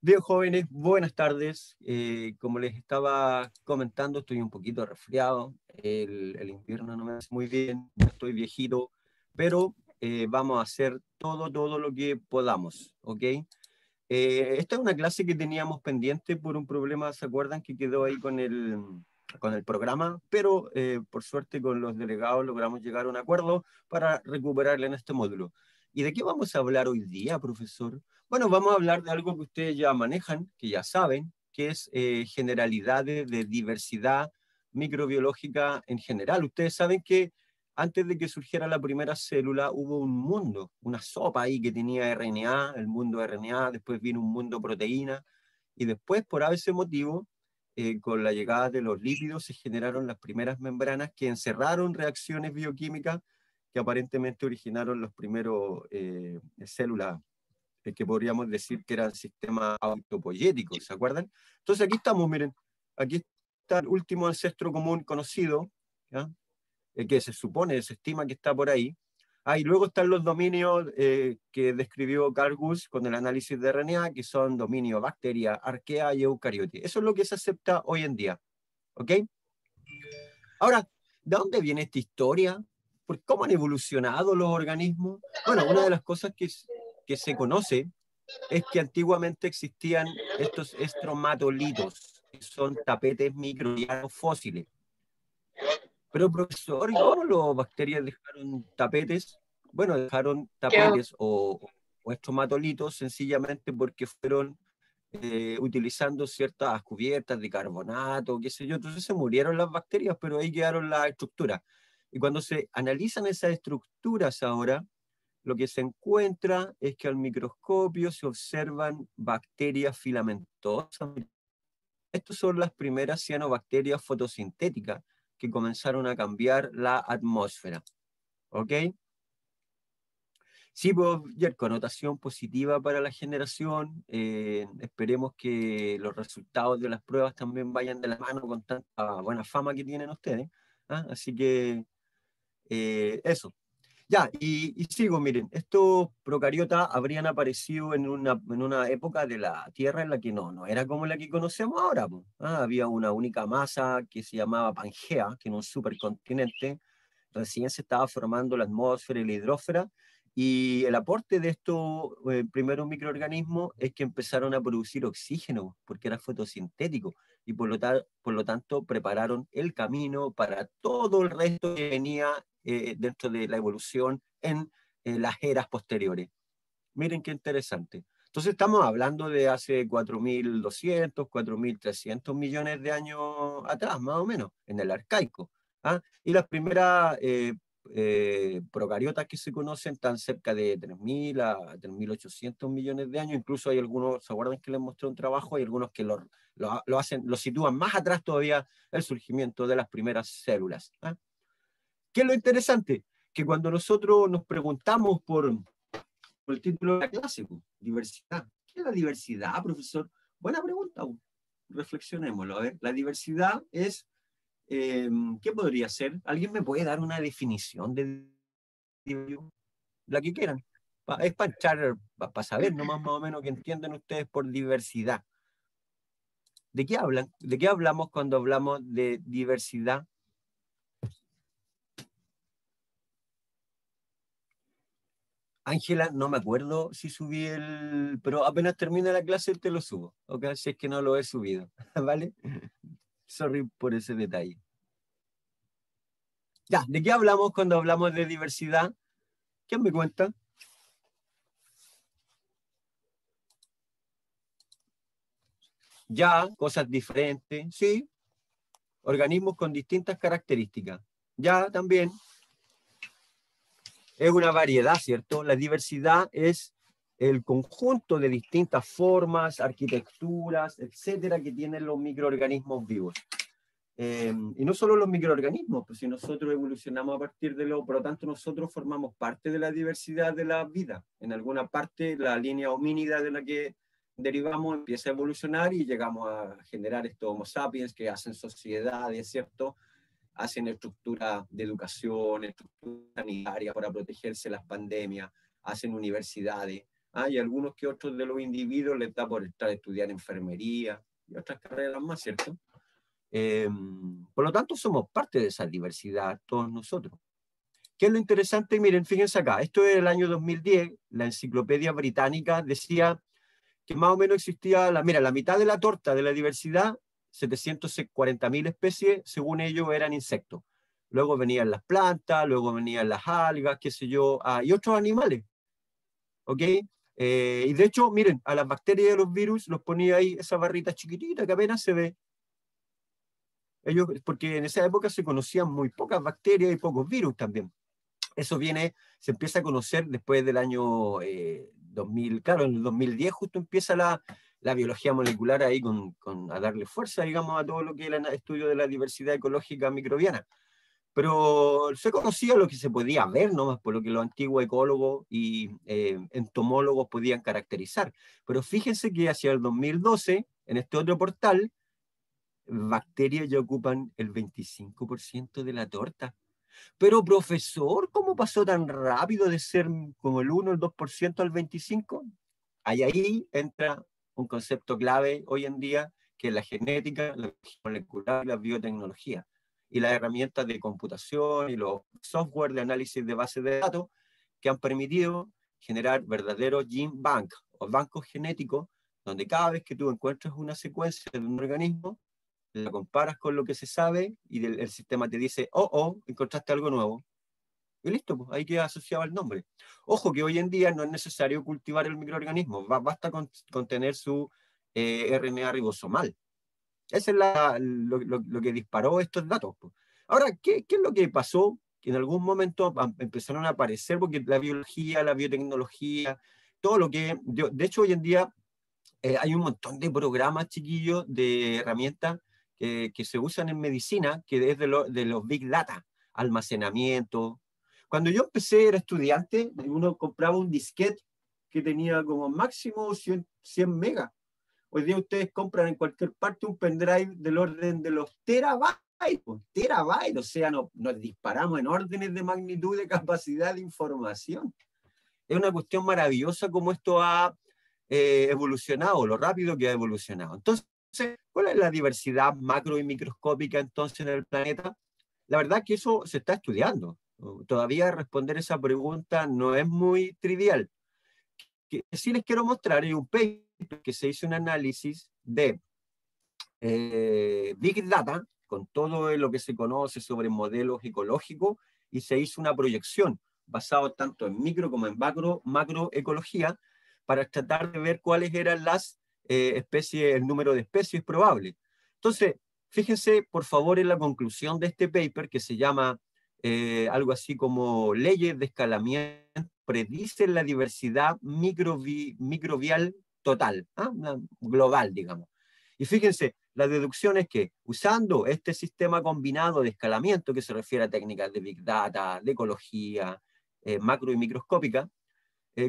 Bien, jóvenes, buenas tardes. Como les estaba comentando, estoy un poquito resfriado. El invierno no me hace muy bien, ya estoy viejito, pero vamos a hacer todo lo que podamos, ¿ok? Esta es una clase que teníamos pendiente por un problema, ¿se acuerdan? Que quedó ahí con el programa, pero por suerte con los delegados logramos llegar a un acuerdo para recuperarla en este módulo. ¿Y de qué vamos a hablar hoy día, profesor? Bueno, vamos a hablar de algo que ustedes ya manejan, que ya saben, que es generalidades de diversidad microbiológica en general. Ustedes saben que antes de que surgiera la primera célula, hubo un mundo, una sopa ahí que tenía RNA, el mundo RNA, después vino un mundo proteína, y después, por ese motivo, con la llegada de los lípidos, se generaron las primeras membranas que encerraron reacciones bioquímicas que aparentemente originaron los primeros células que podríamos decir que eran sistemas autopoyéticos, ¿se acuerdan? Entonces aquí estamos, miren, aquí está el último ancestro común conocido, ¿ya? Que se supone, se estima que está por ahí. Y luego están los dominios que describió Carl Gusch con el análisis de RNA, que son dominios bacteria, arquea y eucariote. Eso es lo que se acepta hoy en día. ¿Ok? Ahora, ¿de dónde viene esta historia? ¿Por cómo han evolucionado los organismos? Bueno, una de las cosas que se conoce es que antiguamente existían estos estromatolitos, que son tapetes microbianos fósiles. Pero profesor, ¿y cómo las bacterias dejaron tapetes? Bueno, dejaron Yo, tapetes o estromatolitos sencillamente porque fueron utilizando ciertas cubiertas de carbonato, qué sé yo. Entonces se murieron las bacterias, pero ahí quedaron las estructuras. Y cuando se analizan esas estructuras ahora, lo que se encuentra es que al microscopio se observan bacterias filamentosas. Estas son las primeras cianobacterias fotosintéticas que comenzaron a cambiar la atmósfera. ¿Ok? Sí, pues, ya, connotación positiva para la generación. Esperemos que los resultados de las pruebas también vayan de la mano con tanta buena fama que tienen ustedes. ¿Ah? Así que eso. Ya, y sigo, miren, estos procariotas habrían aparecido en una época de la Tierra en la que no era como la que conocemos ahora, po. Había una única masa que se llamaba Pangea, que era un supercontinente, recién se estaba formando la atmósfera y la hidrosfera, y el aporte de estos primeros microorganismos es que empezaron a producir oxígeno, porque era fotosintético, y por lo tanto prepararon el camino para todo el resto que venía dentro de la evolución en las eras posteriores. Miren qué interesante. Entonces estamos hablando de hace 4.200, 4.300 millones de años atrás, más o menos, en el arcaico. Y las primeras procariotas que se conocen están cerca de 3.000 a 3.800 millones de años. Incluso hay algunos, ¿se acuerdan que les mostré un trabajo? Hay algunos que lo sitúan más atrás todavía el surgimiento de las primeras células. ¿Qué es lo interesante? Que cuando nosotros nos preguntamos por el título de la clase, pues, diversidad. ¿Qué es la diversidad, profesor? Buena pregunta, pues. Reflexionémoslo. A ver, la diversidad es, ¿qué podría ser? ¿Alguien me puede dar una definición de diversidad? La que quieran. Es para echar, para saber nomás más o menos que entienden ustedes por diversidad. ¿De qué hablan? ¿De qué hablamos cuando hablamos de diversidad? Ángela, no me acuerdo si subí pero apenas termine la clase te lo subo, ¿ok? Si es que no lo he subido, ¿vale? Sorry por ese detalle. Ya, ¿de qué hablamos cuando hablamos de diversidad? ¿Quién me cuenta? Ya, cosas diferentes, sí. Organismos con distintas características. Ya, también. Es una variedad, ¿cierto? La diversidad es el conjunto de distintas formas, arquitecturas, etcétera, que tienen los microorganismos vivos. Y no solo los microorganismos, pues si nosotros evolucionamos a partir por lo tanto nosotros formamos parte de la diversidad de la vida. En alguna parte la línea homínida de la que derivamos empieza a evolucionar y llegamos a generar estos homo sapiens que hacen sociedades, ¿cierto? Hacen estructura de educación, estructura sanitaria para protegerse de las pandemias, hacen universidades, Y algunos que otros de los individuos les da por estar estudiando enfermería y otras carreras más, ¿cierto? Por lo tanto, somos parte de esa diversidad, todos nosotros. ¿Qué es lo interesante? Miren, fíjense acá, esto es el año 2010, la enciclopedia británica decía que más o menos existía, mira, la mitad de la torta de la diversidad, 740.000 especies, según ellos eran insectos. Luego venían las plantas, luego venían las algas, qué sé yo, y otros animales, ¿ok? Y de hecho, miren, a las bacterias y a los virus los ponía ahí esa barrita chiquitita que apenas se ve. Ellos, porque en esa época se conocían muy pocas bacterias y pocos virus también. Eso viene, se empieza a conocer después del año 2000, claro, en el 2010 justo empieza la biología molecular ahí a darle fuerza, digamos, a todo lo que es el estudio de la diversidad ecológica microbiana. Pero se conocía lo que se podía ver, nomás por lo que los antiguos ecólogos y entomólogos podían caracterizar. Pero fíjense que hacia el 2012, en este otro portal, bacterias ya ocupan el 25% de la torta. Pero profesor, ¿cómo pasó tan rápido de ser como el 1, el 2% al 25%? Ahí entra un concepto clave hoy en día, que es la genética, la molecular y la biotecnología. Y las herramientas de computación y los software de análisis de bases de datos que han permitido generar verdaderos gene bank o bancos genéticos, donde cada vez que tú encuentras una secuencia de un organismo, la comparas con lo que se sabe y el sistema te dice, encontraste algo nuevo. Y listo, pues ahí queda asociado el nombre. Ojo que hoy en día no es necesario cultivar el microorganismo, basta con tener su RNA ribosomal. Ese es lo que disparó estos datos, pues. Ahora, ¿qué es lo que pasó? Que en algún momento empezaron a aparecer, porque la biología, la biotecnología, todo lo que... De hecho, hoy en día hay un montón de programas, chiquillos, de herramientas que se usan en medicina, que es de los Big Data, almacenamiento. Cuando yo empecé, era estudiante, uno compraba un disquete que tenía como máximo 100 megas. Hoy día ustedes compran en cualquier parte un pendrive del orden de los terabytes, o sea, nos disparamos en órdenes de magnitud de capacidad de información. Es una cuestión maravillosa cómo esto ha evolucionado, lo rápido que ha evolucionado. Entonces, ¿cuál es la diversidad macro y microscópica entonces en el planeta? La verdad que eso se está estudiando. Todavía responder esa pregunta no es muy trivial. Que sí les quiero mostrar es un paper que se hizo un análisis de Big Data, con todo lo que se conoce sobre modelos ecológicos, y se hizo una proyección basado tanto en micro como en macroecología para tratar de ver cuáles eran las especies, el número de especies probable. Entonces, fíjense por favor en la conclusión de este paper que se llama algo así como leyes de escalamiento predicen la diversidad microbial total, global, digamos. Y fíjense, la deducción es que usando este sistema combinado de escalamiento, que se refiere a técnicas de Big Data, de ecología, macro y microscópica,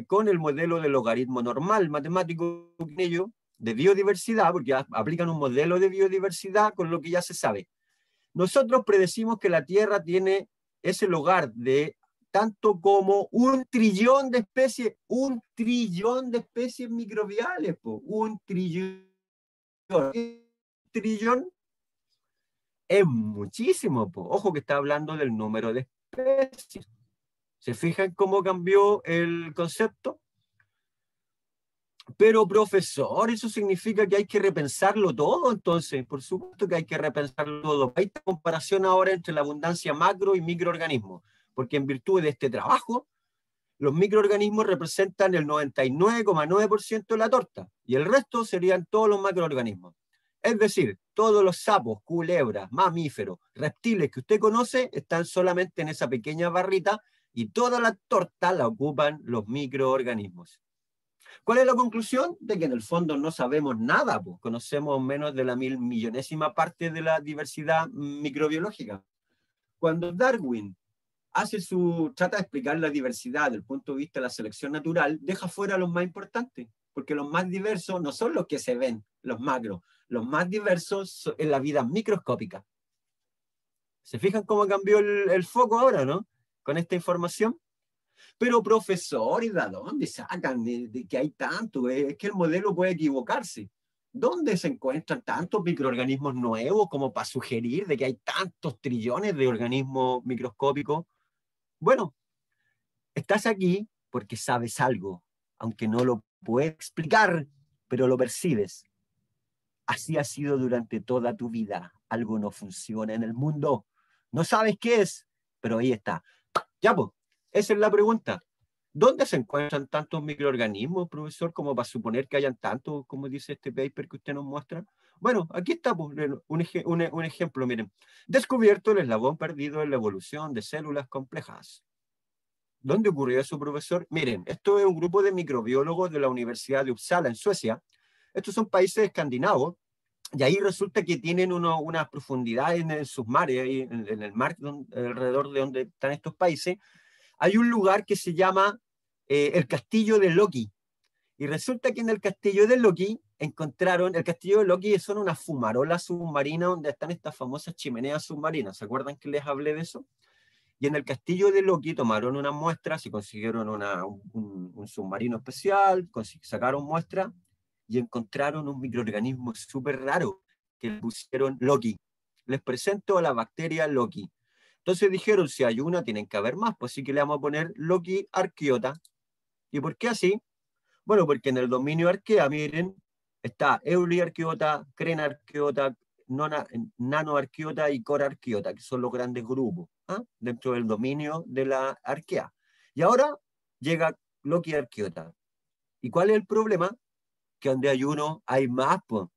con el modelo de logaritmo normal matemático en ello, de biodiversidad, porque aplican un modelo de biodiversidad con lo que ya se sabe. Nosotros predecimos que la Tierra tiene ese lugar de tanto como 1 trillón de especies microbiales, 1 trillón. 1 trillón es muchísimo, po. Ojo que está hablando del número de especies. ¿Se fijan cómo cambió el concepto? Pero profesor, eso significa que hay que repensarlo todo, entonces, por supuesto que hay que repensarlo todo. Hay esta comparación ahora entre la abundancia macro y microorganismos, porque en virtud de este trabajo, los microorganismos representan el 99,9% de la torta, y el resto serían todos los macroorganismos. Es decir, todos los sapos, culebras, mamíferos, reptiles que usted conoce están solamente en esa pequeña barrita y toda la torta la ocupan los microorganismos. ¿Cuál es la conclusión? De que en el fondo no sabemos nada, pues conocemos menos de la 1.000.000ª parte de la diversidad microbiológica. Cuando Darwin trata de explicar la diversidad desde el punto de vista de la selección natural, deja fuera a los más importantes, porque los más diversos no son los que se ven, los macros, los más diversos en la vida microscópica. ¿Se fijan cómo cambió el foco ahora, no? Con esta información. Pero profesor, ¿y de dónde sacan de que hay tanto? Es que el modelo puede equivocarse. ¿Dónde se encuentran tantos microorganismos nuevos como para sugerir de que hay tantos trillones de organismos microscópicos? Bueno, estás aquí porque sabes algo, aunque no lo puedes explicar, pero lo percibes. Así ha sido durante toda tu vida. Algo no funciona en el mundo. No sabes qué es, pero ahí está. Ya, pues, esa es la pregunta. ¿Dónde se encuentran tantos microorganismos, profesor, como para suponer que hayan tantos, como dice este paper que usted nos muestra? Bueno, aquí está pues, un ejemplo, miren. Descubierto el eslabón perdido en la evolución de células complejas. ¿Dónde ocurrió eso, profesor? Miren, esto es un grupo de microbiólogos de la Universidad de Uppsala, en Suecia. Estos son países escandinavos, y ahí resulta que tienen unas profundidades en sus mares, en el mar alrededor de donde están estos países. Hay un lugar que se llama el Castillo de Loki. Y resulta que en el Castillo de Loki encontraron, el Castillo de Loki son unas fumarolas submarinas donde están estas famosas chimeneas submarinas. ¿Se acuerdan que les hablé de eso? Y en el Castillo de Loki tomaron unas muestras y consiguieron un submarino especial, sacaron muestras y encontraron un microorganismo súper raro que le pusieron Loki. Les presento a la bacteria Loki. Entonces dijeron, si hay una, tienen que haber más, pues sí que le vamos a poner Loki arqueota. ¿Y por qué así? Bueno, porque en el dominio arquea, miren, está Euli arqueota, Crena arqueota, Nano arqueota y Cora arqueota, que son los grandes grupos dentro del dominio de la arquea. Y ahora llega Loki arqueota. ¿Y cuál es el problema? Que donde hay uno, hay más, pues.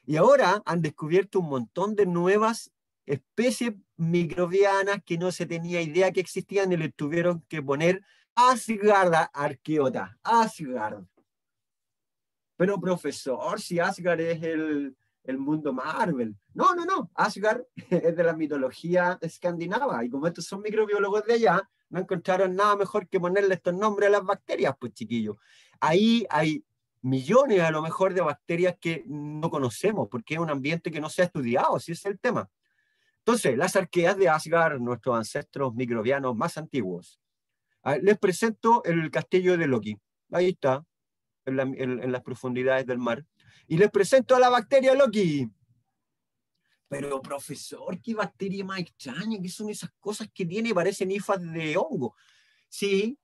Y ahora han descubierto un montón de nuevas especies microbianas que no se tenía idea que existían y le tuvieron que poner Asgard arqueota. Asgard. Pero profesor, si Asgard es el mundo Marvel. No, no, no. Asgard es de la mitología escandinava. Y como estos son microbiólogos de allá, no encontraron nada mejor que ponerle estos nombres a las bacterias, pues chiquillos. Ahí hay millones a lo mejor de bacterias que no conocemos, porque es un ambiente que no se ha estudiado, si ese es el tema. Entonces, las arqueas de Asgard, nuestros ancestros microbianos más antiguos. Les presento el castillo de Loki. Ahí está, en las profundidades del mar. Y les presento a la bacteria Loki. Pero profesor, ¿qué bacteria más extraña? ¿Qué son esas cosas que tiene? Parecen hifas de hongo. Sí,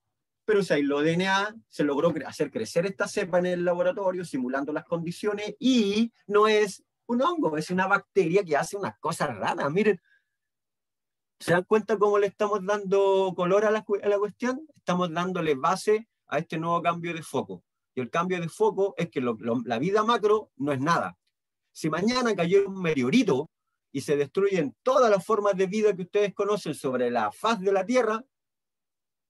pero se aisló DNA, se logró hacer crecer esta cepa en el laboratorio, simulando las condiciones, y no es un hongo, es una bacteria que hace unas cosas raras. Miren, ¿se dan cuenta cómo le estamos dando color a la cuestión? Estamos dándole base a este nuevo cambio de foco. Y el cambio de foco es que la vida macro no es nada. Si mañana cayó un meteorito y se destruyen todas las formas de vida que ustedes conocen sobre la faz de la Tierra,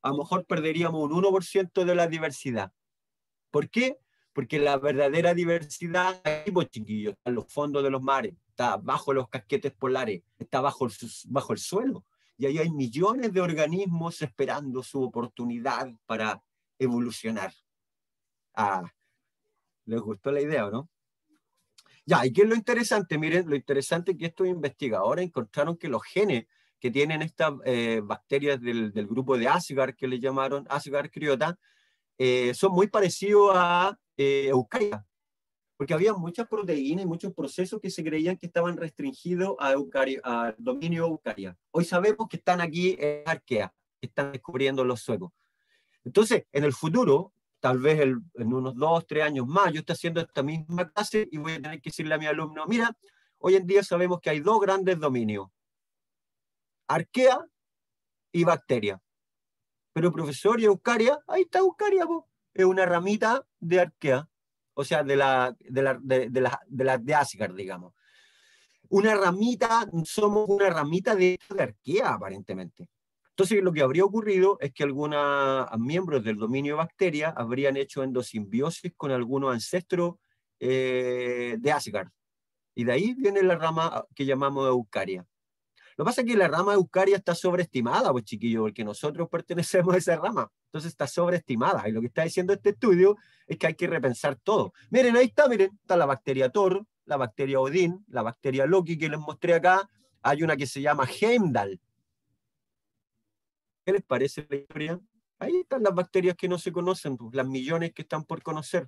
a lo mejor perderíamos un 1% de la diversidad. ¿Por qué? Porque la verdadera diversidad está ahí, pues, chiquillos, está en los fondos de los mares, está bajo los casquetes polares, está bajo el suelo. Y ahí hay millones de organismos esperando su oportunidad para evolucionar. Ah, ¿les gustó la idea o no? Ya, ¿y qué es lo interesante? Miren, lo interesante es que estos investigadores encontraron que los genes que tienen estas bacterias del grupo de Asgard, que le llamaron Asgard criota, son muy parecidos a Eukarya, porque había muchas proteínas y muchos procesos que se creían que estaban restringidos al dominio Eukarya. Hoy sabemos que están aquí en Arquea, que están descubriendo los suecos. Entonces, en el futuro, tal vez en unos 2, 3 años más, yo estoy haciendo esta misma clase y voy a tener que decirle a mi alumno, mira, hoy en día sabemos que hay dos grandes dominios, Arquea y bacteria. Pero profesor, ¿y Eukarya? Ahí está Eukarya, po. Es una ramita de Arquea, o sea, de Asgard, digamos. Una ramita, somos una ramita de Arquea, aparentemente. Entonces, lo que habría ocurrido es que algunos miembros del dominio bacteria habrían hecho endosimbiosis con algunos ancestros de Asgard. Y de ahí viene la rama que llamamos Eukarya. Lo que pasa es que la rama Eukarya está sobreestimada, pues chiquillos, porque nosotros pertenecemos a esa rama. Entonces está sobreestimada. Y lo que está diciendo este estudio es que hay que repensar todo. Miren, ahí está, miren, está la bacteria Thor, la bacteria Odin, la bacteria Loki que les mostré acá. Hay una que se llama Heimdall. ¿Qué les parece la historia? Ahí están las bacterias que no se conocen, pues, las millones que están por conocer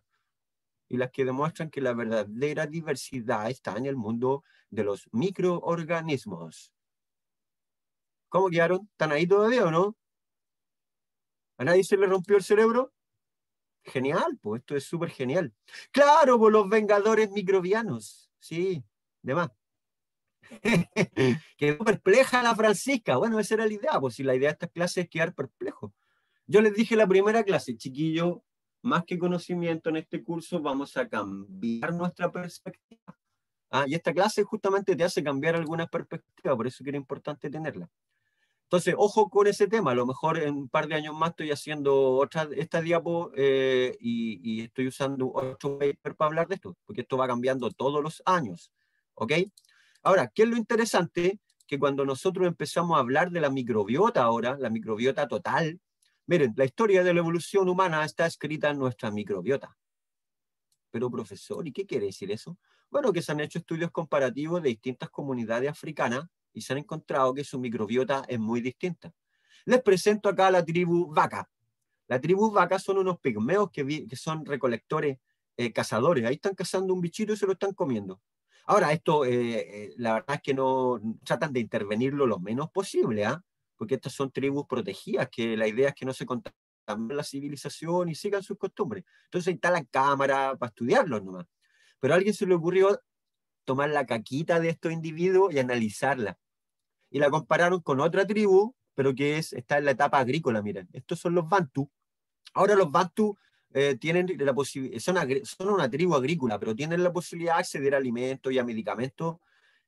y las que demuestran que la verdadera diversidad está en el mundo de los microorganismos. ¿Cómo quedaron? ¿Están ahí todavía o no? ¿A nadie se le rompió el cerebro? Genial, pues esto es súper genial. Claro, por los vengadores microbianos. Sí, de más. Quedó perpleja la Francisca. Bueno, esa era la idea, pues si la idea de estas clases es quedar perplejo. Yo les dije en la primera clase, chiquillo, más que conocimiento en este curso, vamos a cambiar nuestra perspectiva. Ah, y esta clase justamente te hace cambiar algunas perspectivas, por eso que era importante tenerla. Entonces, ojo con ese tema. A lo mejor en un par de años más estoy haciendo esta diapo y estoy usando otro paper para hablar de esto, porque esto va cambiando todos los años. ¿Ok? Ahora, ¿qué es lo interesante? Que cuando nosotros empezamos a hablar de la microbiota ahora, la microbiota total, miren, la historia de la evolución humana está escrita en nuestra microbiota. Pero profesor, ¿y qué quiere decir eso? Bueno, que se han hecho estudios comparativos de distintas comunidades africanas y se han encontrado que su microbiota es muy distinta. Les presento acá a la tribu Vaca. La tribu Vaca son unos pigmeos que son recolectores, cazadores. Ahí están cazando un bichito y se lo están comiendo. Ahora, esto, la verdad es que no tratan de intervenirlo lo menos posible, ¿ah? Porque estas son tribus protegidas, que la idea es que no se contaminen la civilización y sigan sus costumbres. Entonces instalan cámaras para estudiarlos nomás. Pero a alguien se le ocurrió tomar la caquita de estos individuos y analizarla. Y la compararon con otra tribu, pero que está en la etapa agrícola, miren. Estos son los Bantu. Ahora los Bantu tienen la posibilidad, son una tribu agrícola, pero tienen la posibilidad de acceder a alimentos y a medicamentos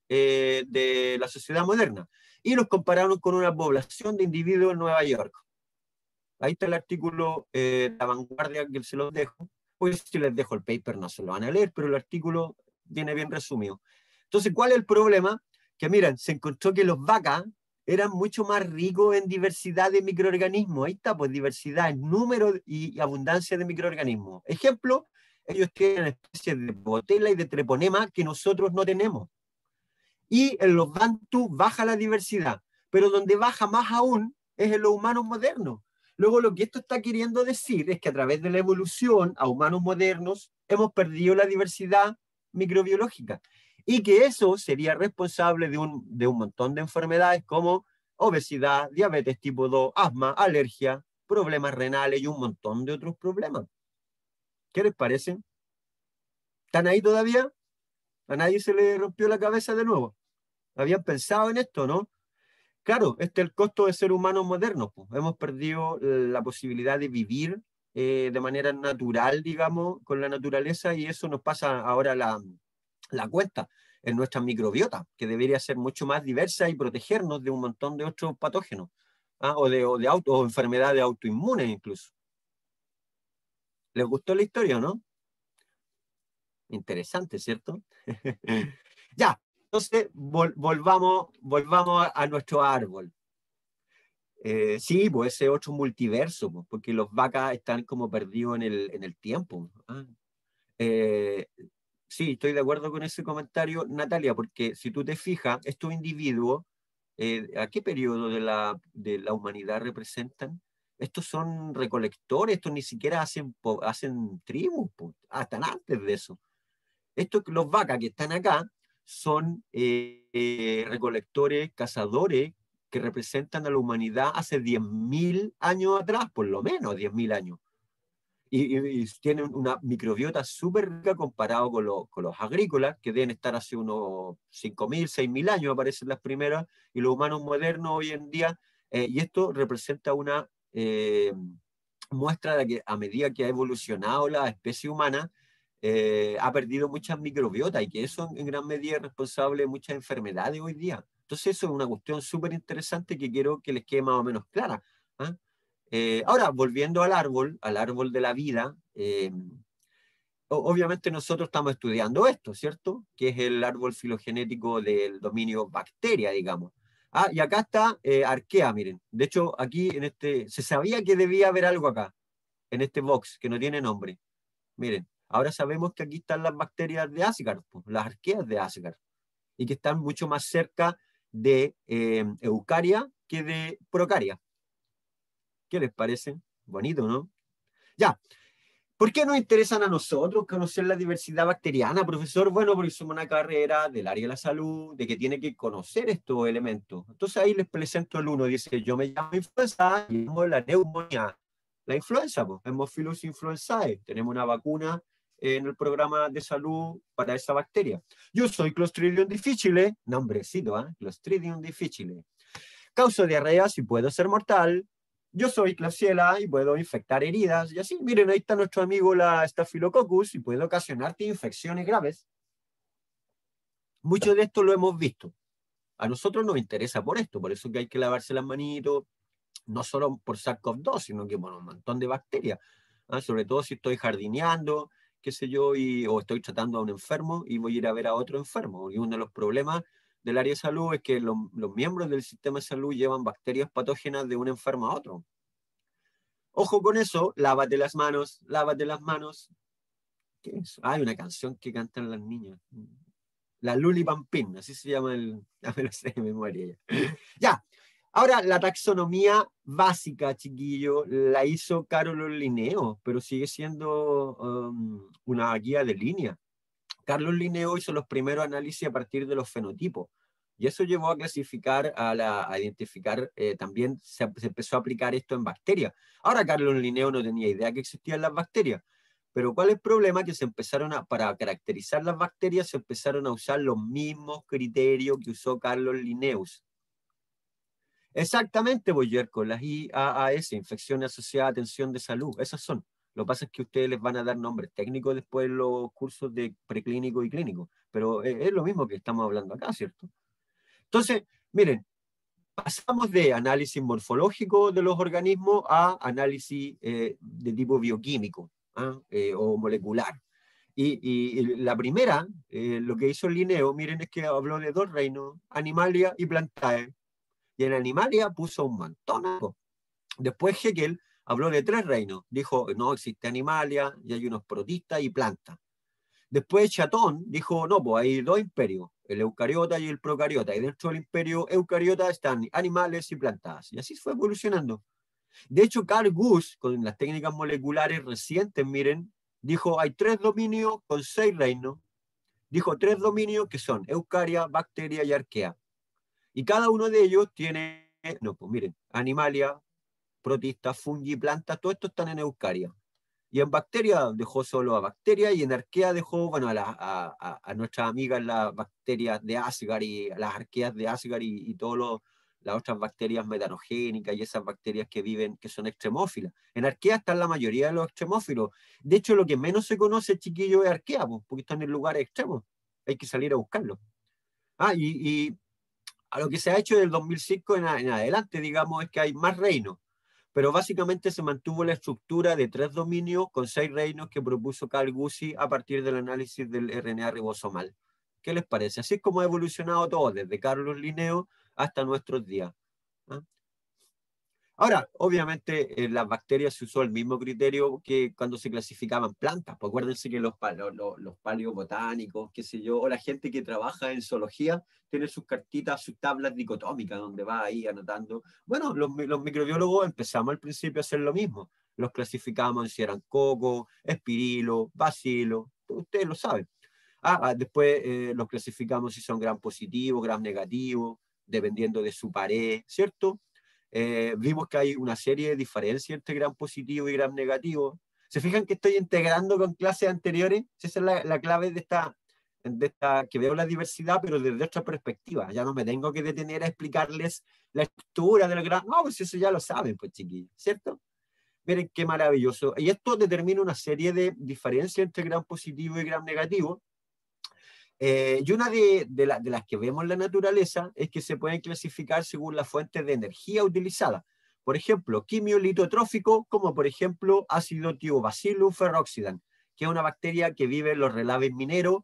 de la sociedad moderna. Y los compararon con una población de individuos en Nueva York. Ahí está el artículo de La Vanguardia que se los dejo. Pues si les dejo el paper no se lo van a leer, pero el artículo viene bien resumido. Entonces, ¿cuál es el problema? Que miren, se encontró que los vacas eran mucho más ricos en diversidad de microorganismos. Ahí está, pues diversidad en número y abundancia de microorganismos. Ejemplo, ellos tienen especies de botella y de treponema que nosotros no tenemos. Y en los bantu baja la diversidad, pero donde baja más aún es en los humanos modernos. Luego lo que esto está queriendo decir es que a través de la evolución a humanos modernos hemos perdido la diversidad microbiológica y que eso sería responsable de un montón de enfermedades como obesidad, diabetes tipo 2, asma, alergia, problemas renales y un montón de otros problemas. ¿Qué les parece? ¿Están ahí todavía? ¿A nadie se le rompió la cabeza de nuevo? ¿Habían pensado en esto, no? Claro, este es el costo de ser humanos modernos, pues. Hemos perdido la posibilidad de vivir de manera natural, digamos, con la naturaleza y eso nos pasa ahora la cuenta en nuestra microbiota, que debería ser mucho más diversa y protegernos de un montón de otros patógenos, ¿ah? O enfermedades autoinmunes incluso. ¿Les gustó la historia o no? Interesante, ¿cierto? Ya, entonces volvamos a nuestro árbol. Sí, pues ese otro multiverso, pues, porque los vacas están como perdidos en el tiempo. ¿Ah? Eh, sí, estoy de acuerdo con ese comentario, Natalia, porque si tú te fijas, estos individuos, ¿a qué periodo de la humanidad representan? Estos son recolectores, estos ni siquiera hacen tribus, pues, hasta antes de eso. Los vacas que están acá son recolectores, cazadores, que representan a la humanidad hace 10.000 años atrás, por lo menos 10.000 años. Y tienen una microbiota súper rica comparado con los agrícolas, que deben estar hace unos 5.000, 6.000 años, aparecen las primeras, y los humanos modernos hoy en día, y esto representa una muestra de que a medida que ha evolucionado la especie humana, ha perdido muchas microbiotas y que eso en gran medida es responsable de muchas enfermedades hoy día. Entonces eso es una cuestión súper interesante que quiero que les quede más o menos clara. ¿Ah? Ahora, volviendo al árbol de la vida, obviamente nosotros estamos estudiando esto, ¿cierto? Que es el árbol filogenético del dominio bacteria, digamos. Ah, y acá está arquea, miren. De hecho, aquí se sabía que debía haber algo acá, en este box, que no tiene nombre. Miren, ahora sabemos que aquí están las bacterias de Asgard, pues, las arqueas de Asgard, y que están mucho más cerca de Eucaria que de Procaria. ¿Qué les parece? Bonito, ¿no? Ya. ¿Por qué nos interesan a nosotros conocer la diversidad bacteriana, profesor? Bueno, porque somos una carrera del área de la salud, de que tiene que conocer estos elementos. Entonces ahí les presento el uno, dice, yo me llamo influenza y llamo la neumonía. La influenza, pues, Haemophilus influenzae. Tenemos una vacuna en el programa de salud para esa bacteria. Yo soy Clostridium difficile, nombrecito, ¿eh? Clostridium difficile. Causo diarrea si puedo ser mortal. Yo soy Klebsiella y puedo infectar heridas. Y así, miren, ahí está nuestro amigo la Staphylococcus y puede ocasionarte infecciones graves. Mucho de esto lo hemos visto. A nosotros nos interesa por esto, por eso que hay que lavarse las manitos, no solo por SARS-CoV-2, sino que por un montón de bacterias. Sobre todo si estoy jardineando, qué sé yo, o estoy tratando a un enfermo y voy a ir a ver a otro enfermo. Y uno de los problemas del área de salud es que los miembros del sistema de salud llevan bacterias patógenas de un enfermo a otro. Ojo con eso, lávate las manos, lávate las manos. ¿Qué es eso? Hay una canción que cantan las niñas. La Luli Pampín, así se llama el... Ya me lo sé de memoria ya. Ya, ahora la taxonomía básica, chiquillo, la hizo Carlos Linneo, pero sigue siendo una guía de línea. Carlos Linneo hizo los primeros análisis a partir de los fenotipos. Y eso llevó a clasificar, a identificar, también se empezó a aplicar esto en bacterias. Ahora Carlos Linneo no tenía idea que existían las bacterias. Pero ¿cuál es el problema? Que se empezaron para caracterizar las bacterias, se empezaron a usar los mismos criterios que usó Carlos Linnaeus. Exactamente, Boyer, con las IAAS, infecciones asociadas a atención de salud, esas son. Lo que pasa es que ustedes les van a dar nombres técnicos después en los cursos de preclínico y clínico, pero es lo mismo que estamos hablando acá, ¿cierto? Entonces, miren, pasamos de análisis morfológico de los organismos a análisis de tipo bioquímico o molecular. Y la primera, lo que hizo Linneo, miren, es que habló de dos reinos, Animalia y Plantae. Y en Animalia puso un montón. Después Haeckel habló de tres reinos. Dijo, no, existe Animalia, y hay unos protistas y plantas. Después Chatón dijo, no, pues hay dos imperios, el eucariota y el procariota. Y dentro del imperio eucariota están animales y plantas. Y así fue evolucionando. De hecho, Carl Gusch, con las técnicas moleculares recientes, miren, dijo, hay tres dominios con 6 reinos. Dijo tres dominios que son Eucaria, Bacteria y Arquea. Y cada uno de ellos tiene, no, pues miren, Animalia, protistas, fungi, plantas, todo esto están en Eucaria. Y en bacteria dejó solo a bacteria y en arquea dejó, bueno, a nuestras amigas las bacterias de Asgard y las arqueas de Asgard y todas las otras bacterias metanogénicas y esas bacterias que viven, que son extremófilas. En arquea están la mayoría de los extremófilos. De hecho, lo que menos se conoce, chiquillo, es arquea, porque están en lugares extremos. Hay que salir a buscarlo. Y a lo que se ha hecho del 2005 en adelante, digamos, es que hay más reinos, pero básicamente se mantuvo la estructura de 3 dominios con 6 reinos que propuso Carl Gusi a partir del análisis del RNA ribosomal. ¿Qué les parece? Así es como ha evolucionado todo, desde Carlos Linneo hasta nuestros días. ¿Ah? Ahora, obviamente, en las bacterias se usó el mismo criterio que cuando se clasificaban plantas. Pues acuérdense que los paleobotánicos, qué sé yo, o la gente que trabaja en zoología, tiene sus cartitas, sus tablas dicotómicas, donde va ahí anotando. Bueno, los microbiólogos empezamos al principio a hacer lo mismo. Los clasificamos en si eran coco, espirilo, bacilo, ustedes lo saben. Después los clasificamos si son gram positivo, gram negativo, dependiendo de su pared, ¿cierto? Vimos que hay una serie de diferencias entre gram positivo y gram negativo. ¿Se fijan que estoy integrando con clases anteriores? Esa es la clave que veo la diversidad, pero desde otra perspectiva. Ya no me tengo que detener a explicarles la estructura del gram. No, pues eso ya lo saben, pues chiquillos, ¿cierto? Miren qué maravilloso. Y esto determina una serie de diferencias entre gram positivo y gram negativo. Y una de las que vemos en la naturaleza es que se pueden clasificar según la fuente de energía utilizada. Por ejemplo, quimiolitotrófico, como por ejemplo ácido tiobacillus ferroxidans, que es una bacteria que vive en los relaves mineros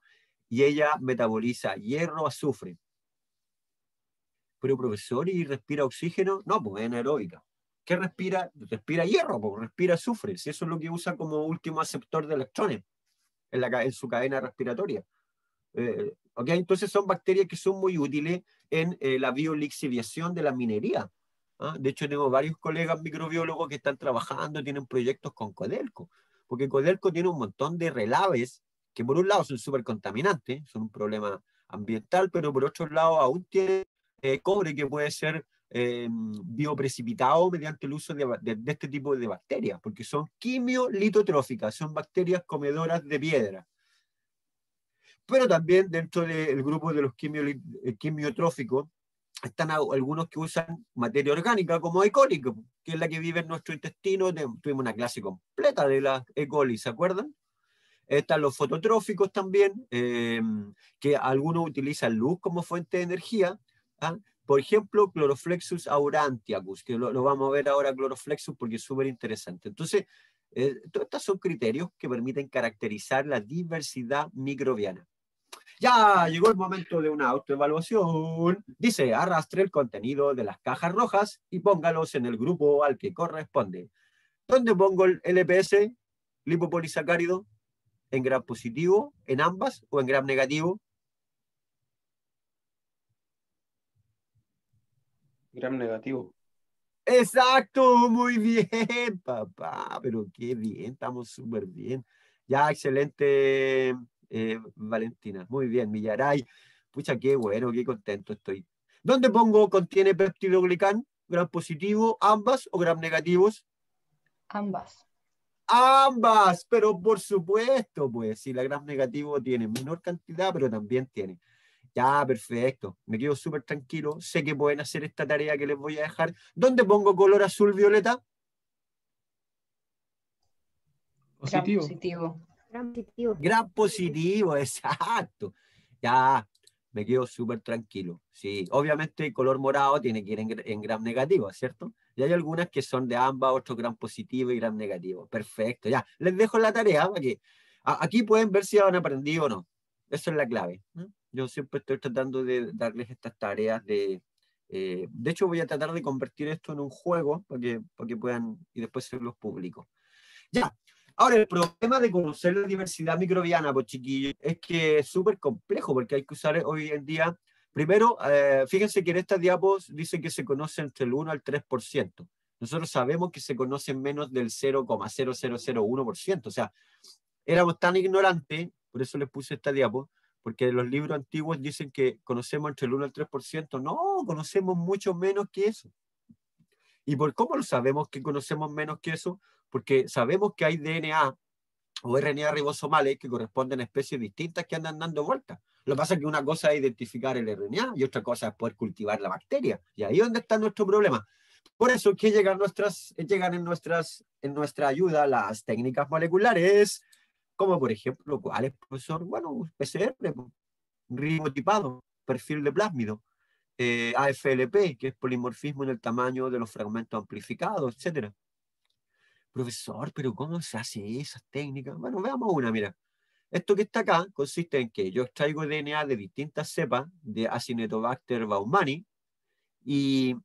y ella metaboliza hierro, azufre. Pero profesor, ¿y respira oxígeno? No, pues es anaeróbica. ¿Qué respira? Respira hierro, pues respira azufre. Si eso es lo que usa como último aceptor de electrones en su cadena respiratoria. Okay, entonces son bacterias que son muy útiles en la biolixiviación de la minería. ¿ah? De hecho, tengo varios colegas microbiólogos que están trabajando, tienen proyectos con Codelco, porque Codelco tiene un montón de relaves que por un lado son súper contaminantes, son un problema ambiental, pero por otro lado aún tiene cobre que puede ser bioprecipitado mediante el uso de este tipo de bacterias, porque son quimiolitotróficas, son bacterias comedoras de piedra. Pero también dentro del grupo de los quimiotróficos están algunos que usan materia orgánica como E. coli, que es la que vive en nuestro intestino. Tuvimos una clase completa de la E. coli, ¿se acuerdan? Están los fototróficos también, que algunos utilizan luz como fuente de energía. ¿Ah? Por ejemplo, Chloroflexus aurantiacus, que lo vamos a ver ahora, Chloroflexus, porque es súper interesante. Entonces, todos estos son criterios que permiten caracterizar la diversidad microbiana. Ya llegó el momento de una autoevaluación. Dice, arrastre el contenido de las cajas rojas y póngalos en el grupo al que corresponde. ¿Dónde pongo el LPS, lipopolisacárido? ¿En gram positivo, en ambas o en gram negativo? Gram negativo. Exacto, muy bien, papá, pero qué bien, estamos súper bien. Ya, excelente, Valentina, muy bien, Millaray. Pucha, qué bueno, qué contento estoy. ¿Dónde pongo contiene peptidoglicán? ¿Gram positivo, ambas o gram negativos? Ambas. Ambas, pero por supuesto, pues, si la gram negativo tiene menor cantidad, pero también tiene. Ya, perfecto. Me quedo súper tranquilo. Sé que pueden hacer esta tarea que les voy a dejar. ¿Dónde pongo color azul violeta? Gram Positivo. positivo. Gran positivo. Gran positivo, exacto. Ya, me quedo súper tranquilo. Sí, obviamente color morado tiene que ir en gram negativo, ¿cierto? Y hay algunas que son de ambas, otro gram positivo y gram negativo. Perfecto, ya. Les dejo la tarea para que aquí pueden ver si han aprendido o no. Esa es la clave, ¿no? Yo siempre estoy tratando de darles estas tareas de hecho, voy a tratar de convertir esto en un juego para que puedan, y después se los publico. Ya, ahora el problema de conocer la diversidad microbiana, pues chiquillos, es que es súper complejo porque hay que usar hoy en día, primero, fíjense que en estas diapos dice que se conoce entre el 1 al 3%. Nosotros sabemos que se conocen menos del 0,0001%. O sea, éramos tan ignorantes, por eso les puse esta diapo, porque los libros antiguos dicen que conocemos entre el 1 al 3%. No, conocemos mucho menos que eso. ¿Y por cómo lo sabemos que conocemos menos que eso? Porque sabemos que hay DNA o RNA ribosomales que corresponden a especies distintas que andan dando vueltas. Lo que pasa es que una cosa es identificar el RNA y otra cosa es poder cultivar la bacteria. Y ahí es donde está nuestro problema. Por eso que llegan en nuestra ayuda las técnicas moleculares, como por ejemplo, ¿cuáles, profesor? Bueno, PCR, ribotipado, perfil de plásmido. AFLP, que es polimorfismo en el tamaño de los fragmentos amplificados, etcétera. Profesor, pero ¿cómo se hace esas técnicas? Bueno, veamos una, mira. Esto que está acá consiste en que yo extraigo DNA de distintas cepas de Acinetobacter baumannii y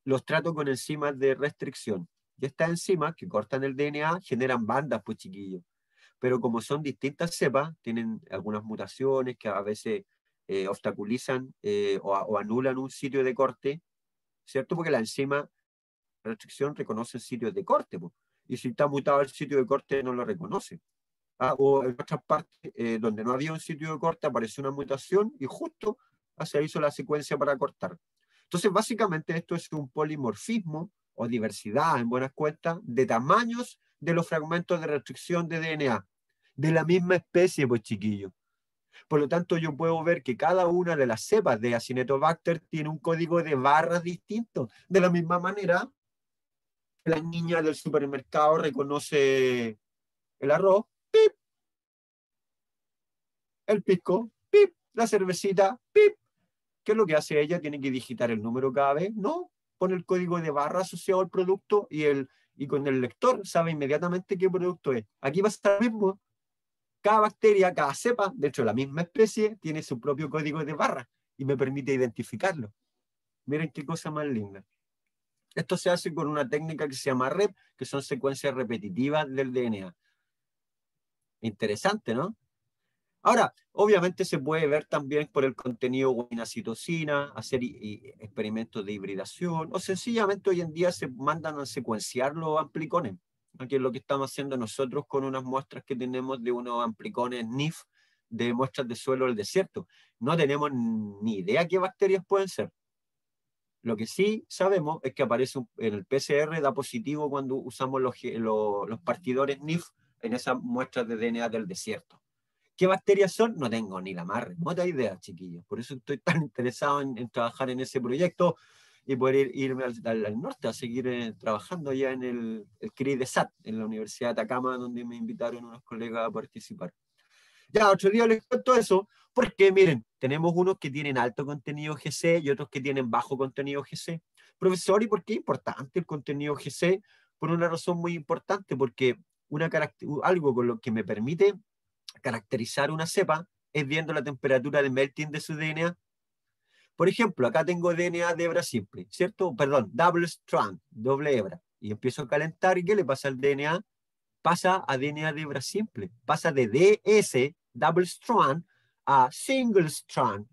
los trato con enzimas de restricción. Y estas enzimas que cortan el DNA generan bandas, pues chiquillos. Pero como son distintas cepas, tienen algunas mutaciones que a veces obstaculizan o anulan un sitio de corte, ¿cierto? Porque la enzima restricción reconoce sitios de corte, po. Y si está mutado el sitio de corte no lo reconoce. O en otras partes donde no había un sitio de corte apareció una mutación y justo se hizo la secuencia para cortar. Entonces básicamente esto es un polimorfismo o diversidad en buenas cuentas de tamaños de los fragmentos de restricción de DNA de la misma especie, pues chiquillos. Por lo tanto, yo puedo ver que cada una de las cepas de Acinetobacter tiene un código de barras distinto. De la misma manera, la niña del supermercado reconoce el arroz, pip, el pisco, pip, la cervecita, pip. ¿Qué es lo que hace ella? ¿Tiene que digitar el número cada vez? No, pone el código de barra asociado al producto y con el lector sabe inmediatamente qué producto es. Aquí va a estar lo mismo. Cada bacteria, cada cepa, dentro de la misma especie, tiene su propio código de barra y me permite identificarlo. Miren qué cosa más linda. Esto se hace con una técnica que se llama REP, que son secuencias repetitivas del DNA. Interesante, ¿no? Ahora, obviamente se puede ver también por el contenido guanina-citosina, hacer experimentos de hibridación, o sencillamente hoy en día se mandan a secuenciar los amplicones, ¿no? Que es lo que estamos haciendo nosotros con unas muestras que tenemos de unos amplicones NIF de muestras de suelo del desierto. No tenemos ni idea qué bacterias pueden ser. Lo que sí sabemos es que aparece en el PCR, da positivo cuando usamos los partidores NIF en esas muestras de DNA del desierto. ¿Qué bacterias son? No tengo ni la más remota idea, chiquillos. Por eso estoy tan interesado en trabajar en ese proyecto y poder irme al norte a seguir trabajando allá en el CRI de SAT, en la Universidad de Atacama, donde me invitaron unos colegas a participar. Ya, otro día les cuento eso, porque miren, tenemos unos que tienen alto contenido GC y otros que tienen bajo contenido GC. Profesor, ¿y por qué es importante el contenido GC? Por una razón muy importante, porque algo con lo que me permite caracterizar una cepa es viendo la temperatura de melting de su DNA. Por ejemplo, acá tengo DNA de hebra simple, ¿cierto? Perdón, double strand, doble hebra. Y empiezo a calentar, ¿y qué le pasa al DNA? Pasa a DNA de hebra simple. Pasa de DS, double strand, a single strand,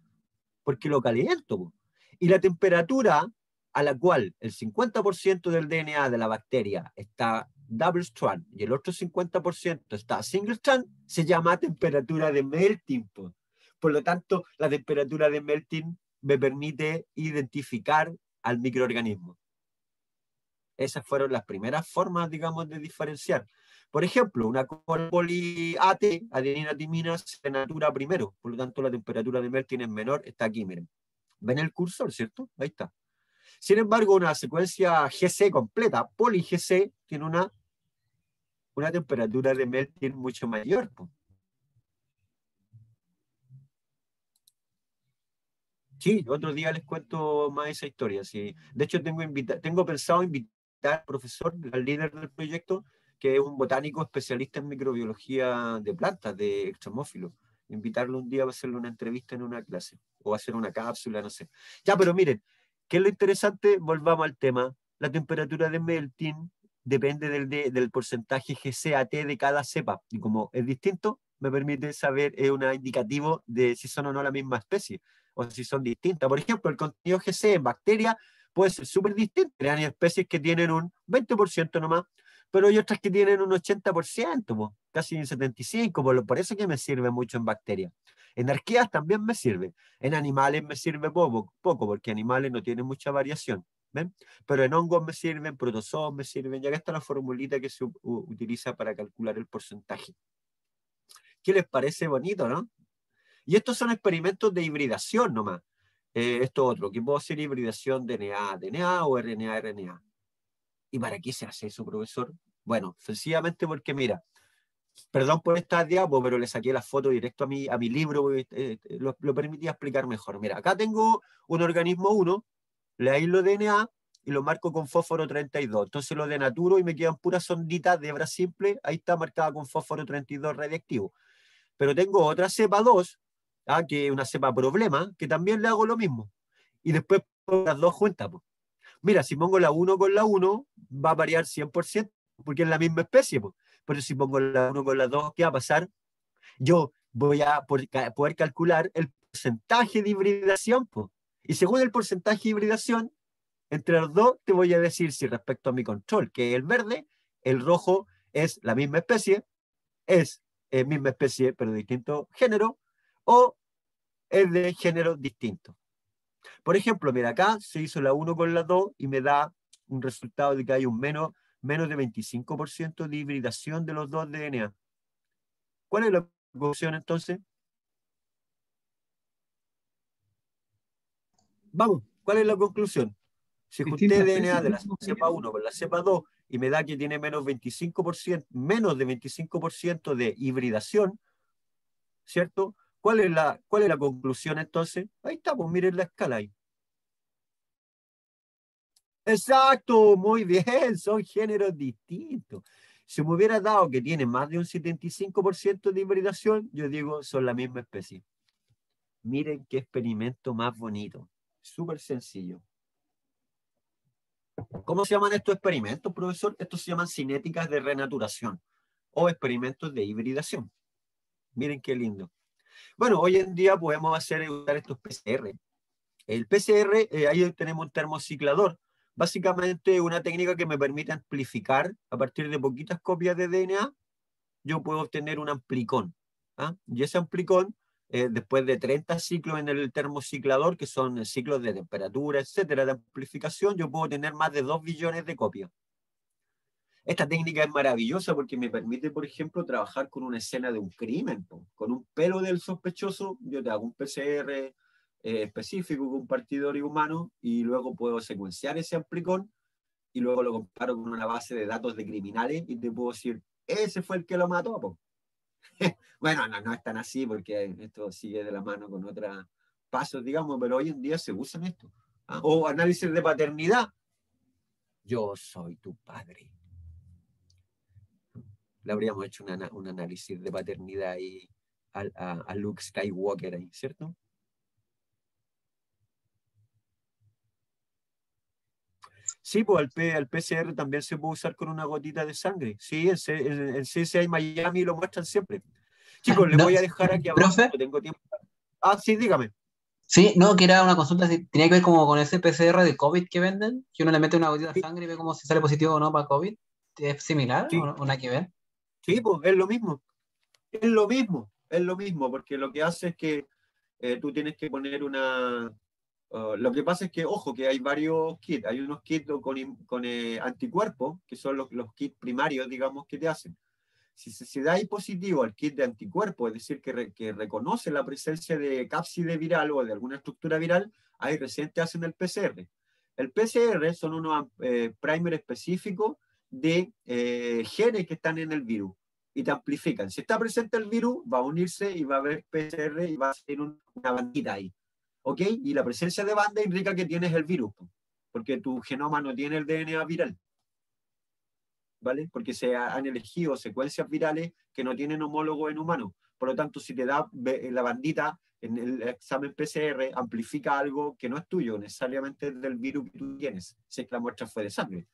porque lo caliento. Y la temperatura a la cual el 50% del DNA de la bacteria está double strand y el otro 50% está single strand, se llama temperatura de melting. Por lo tanto, la temperatura de melting me permite identificar al microorganismo. Esas fueron las primeras formas, digamos, de diferenciar. Por ejemplo, una poli-AT, adenina timina, se natura primero, por lo tanto la temperatura de melting es menor, está aquí, miren. ¿Ven el cursor, cierto? Ahí está. Sin embargo, una secuencia GC completa, poli-GC, tiene una temperatura de melting mucho mayor. Sí, otro día les cuento más esa historia. Sí. De hecho, tengo pensado invitar al profesor, al líder del proyecto, que es un botánico especialista en microbiología de plantas, de extremófilos. Invitarlo un día a hacerle una entrevista en una clase, o hacer una cápsula, no sé. Ya, pero miren, ¿qué es lo interesante? Volvamos al tema. La temperatura de melting depende del porcentaje GCAT de cada cepa. Y como es distinto, me permite saber, es un indicativo de si son o no la misma especie o si son distintas. Por ejemplo, el contenido GC en bacterias puede ser súper distinto. Hay especies que tienen un 20% nomás, pero hay otras que tienen un 80%, casi un 75%, por eso que me sirve mucho en bacterias. En arqueas también me sirve. En animales me sirve poco, porque animales no tienen mucha variación. ¿Ven? Pero en hongos me sirven, protozoos me sirven, y acá está la formulita que se utiliza para calcular el porcentaje. ¿Qué les parece bonito, no? Y estos son experimentos de hibridación nomás. Esto otro, que puedo hacer hibridación DNA o RNA-RNA. ¿Y para qué se hace eso, profesor? Bueno, sencillamente porque, mira, perdón por esta diapo, pero le saqué la foto directo a mi libro, lo permitía explicar mejor. Mira, acá tengo un organismo 1, le aíslo DNA y lo marco con fósforo 32. Entonces lo denaturo y me quedan puras sonditas de hebra simple, ahí está marcada con fósforo 32 radiactivo. Pero tengo otra cepa 2, que es una cepa problema, que también le hago lo mismo. Y después pongo las dos juntas. Mira, si pongo la 1 con la 1, va a variar 100%, porque es la misma especie. Pero si pongo la 1 con la 2, ¿qué va a pasar? Yo voy a poder calcular el porcentaje de hibridación. Y según el porcentaje de hibridación, entre los dos te voy a decir si respecto a mi control, que es el verde, el rojo es la misma especie, es misma especie pero de distinto género, o es de género distinto. Por ejemplo, mira, acá se hizo la 1 con la 2 y me da un resultado de que hay un menos de 25% de hibridación de los dos DNA. ¿Cuál es la conclusión entonces? Vamos, ¿cuál es la conclusión? Si junté DNA de la cepa 1 con la cepa 2 y me da que tiene menos de 25% de hibridación, ¿cierto? ¿Cuál es la conclusión entonces? Ahí está, pues miren la escala ahí. Exacto, muy bien, son géneros distintos. Si me hubiera dado que tiene más de un 75% de hibridación, yo digo, son la misma especie. Miren qué experimento más bonito. Súper sencillo. ¿Cómo se llaman estos experimentos, profesor? Estos se llaman cinéticas de renaturación o experimentos de hibridación. Miren qué lindo. Bueno, hoy en día podemos usar estos PCR. El PCR, ahí tenemos un termociclador. Básicamente una técnica que me permite amplificar a partir de poquitas copias de DNA, yo puedo obtener un amplicón. ¿Ah? Y ese amplicón, después de 30 ciclos en el termociclador, que son ciclos de temperatura, etcétera, de amplificación, yo puedo tener más de 2 billones de copias. Esta técnica es maravillosa porque me permite, por ejemplo, trabajar con una escena de un crimen. Con un pelo del sospechoso, yo te hago un PCR específico con un partidor humano y luego puedo secuenciar ese amplicón y luego lo comparo con una base de datos de criminales y te puedo decir, ese fue el que lo mató. Po. Bueno, no es tan así porque esto sigue de la mano con otros pasos, digamos, pero hoy en día se usan esto. ¿Ah? O análisis de paternidad. Yo soy tu padre. Le habríamos hecho un análisis de paternidad ahí a Luke Skywalker ahí, ¿cierto? Sí, pues el PCR también se puede usar con una gotita de sangre. Sí, en CSI Miami lo muestran siempre. Chicos, les No, voy a dejar aquí abajo, profe. no tengo tiempo. Ah, sí, dígame. Sí, no, que era una consulta, tenía que ver como con ese PCR de COVID que venden, que uno le mete una gotita de sangre y ve como si sale positivo o no para COVID. ¿Es similar Sí, o nada que ver? sí, pues es lo mismo. Es lo mismo, es lo mismo, porque lo que hace es que tú tienes que poner una... lo que pasa es que, ojo, que hay varios kits. Hay unos kits con anticuerpos, que son los kits primarios, digamos, que te hacen. Si se da ahí positivo al kit de anticuerpos, es decir, que reconoce la presencia de cápside viral o de alguna estructura viral, ahí recién te hacen el PCR. El PCR son unos primers específicos de genes que están en el virus y te amplifican. Si está presente el virus, va a unirse y va a haber PCR y va a ser una bandita ahí. ¿Ok? Y la presencia de banda indica que tienes el virus, porque tu genoma no tiene el DNA viral. ¿Vale? Porque se han elegido secuencias virales que no tienen homólogo en humanos. Por lo tanto, si te da la bandita en el examen PCR, amplifica algo que no es tuyo, necesariamente del virus que tú tienes, si es que la muestra fue de sangre.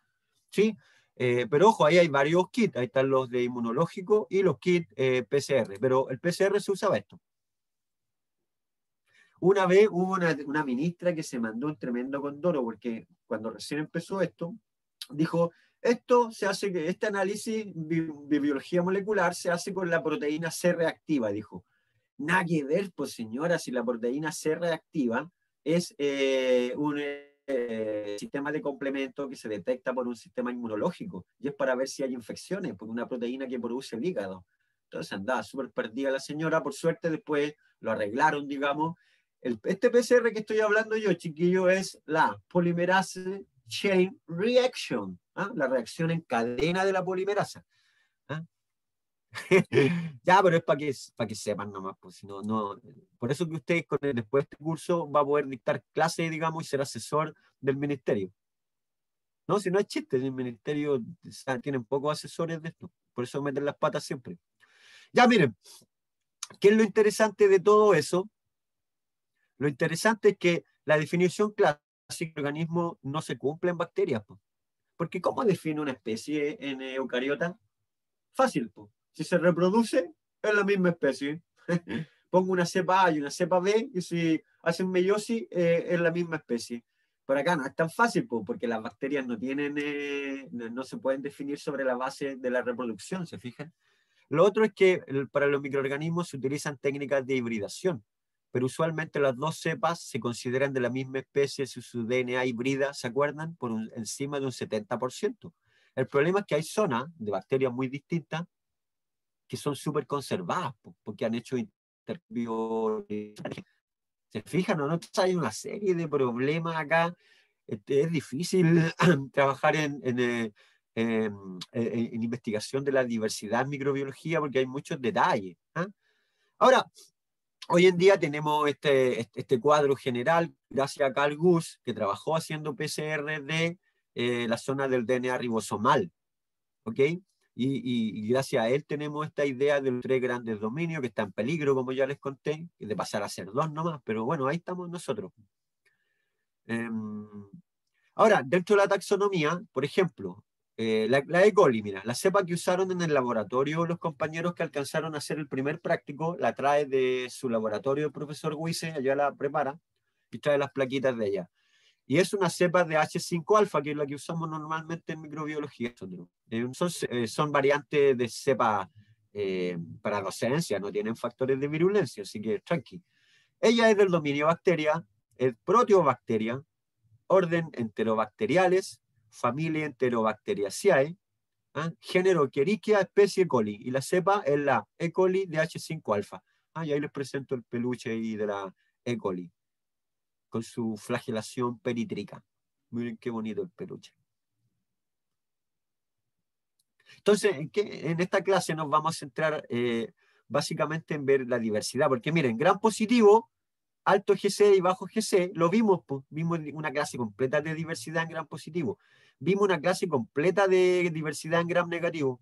¿Sí? Pero ojo, ahí hay varios kits, ahí están los de inmunológico y los kits PCR, pero el PCR se usaba esto. Una vez hubo una ministra que se mandó un tremendo condoro, porque cuando recién empezó esto, dijo, este análisis de biología molecular se hace con la proteína C reactiva, dijo. Nada que ver, pues señora, si la proteína C reactiva es un sistema de complemento que se detecta por un sistema inmunológico y es para ver si hay infecciones, por una proteína que produce el hígado. Entonces andaba súper perdida la señora, por suerte después lo arreglaron, digamos. Este PCR que estoy hablando yo, chiquillo, es la polimerase chain reaction, ¿ah? La reacción en cadena de la polimerasa. ¿Ah? Ya, pero es para que sepan nomás, pues, si no, por eso que usted después de este curso va a poder dictar clases, digamos, y ser asesor del ministerio. No, si no es chiste, el ministerio, o sea, tienen pocos asesores de esto, por eso meten las patas siempre. Ya, miren, ¿qué es lo interesante de todo eso? Lo interesante es que la definición clásica del organismo no se cumple en bacterias, pues. Porque ¿cómo define una especie en eucariota? Fácil, pues. Si se reproduce, es la misma especie. Pongo una cepa A y una cepa B, y si hacen meiosis, es la misma especie. Por acá no es tan fácil, pues, porque las bacterias no tienen, no se pueden definir sobre la base de la reproducción, ¿se fijan? Lo otro es que para los microorganismos se utilizan técnicas de hibridación, pero usualmente las dos cepas se consideran de la misma especie si su DNA hibrida, ¿se acuerdan? Encima de un 70%. El problema es que hay zonas de bacterias muy distintas que son súper conservadas, porque han hecho intercambio. ¿Se fijan o no? Entonces hay una serie de problemas acá. Es difícil trabajar en investigación de la diversidad en microbiología porque hay muchos detalles. ¿Ah? Ahora, hoy en día tenemos este cuadro general, gracias a Carl Guss, que trabajó haciendo PCR de la zona del DNA ribosomal. ¿Ok? Y gracias a él tenemos esta idea de los 3 grandes dominios que está en peligro, como ya les conté, de pasar a ser 2 nomás, pero bueno, ahí estamos nosotros. Ahora, dentro de la taxonomía, por ejemplo, la E. coli, mira, la cepa que usaron en el laboratorio los compañeros que alcanzaron a hacer el primer práctico, la trae de su laboratorio el profesor Guise, allá la prepara, y trae las plaquitas de allá. Y es una cepa de H5-alfa, que es la que usamos normalmente en microbiología. Son variantes de cepa para docencia, no tienen factores de virulencia, así que tranqui. Ella es del dominio bacteria, es proteobacteria, orden Enterobacteriales, familia Enterobacteriaceae, género Escherichia, especie E. coli, y la cepa es la E. coli de H5-alfa. Y ahí les presento el peluche ahí de la E. coli, con su flagelación peritríca. Miren qué bonito el peluche. Entonces, en esta clase nos vamos a centrar básicamente en ver la diversidad, porque miren, gran positivo, alto GC y bajo GC, lo vimos, pues, vimos una clase completa de diversidad en gram positivo, vimos una clase completa de diversidad en gram negativo.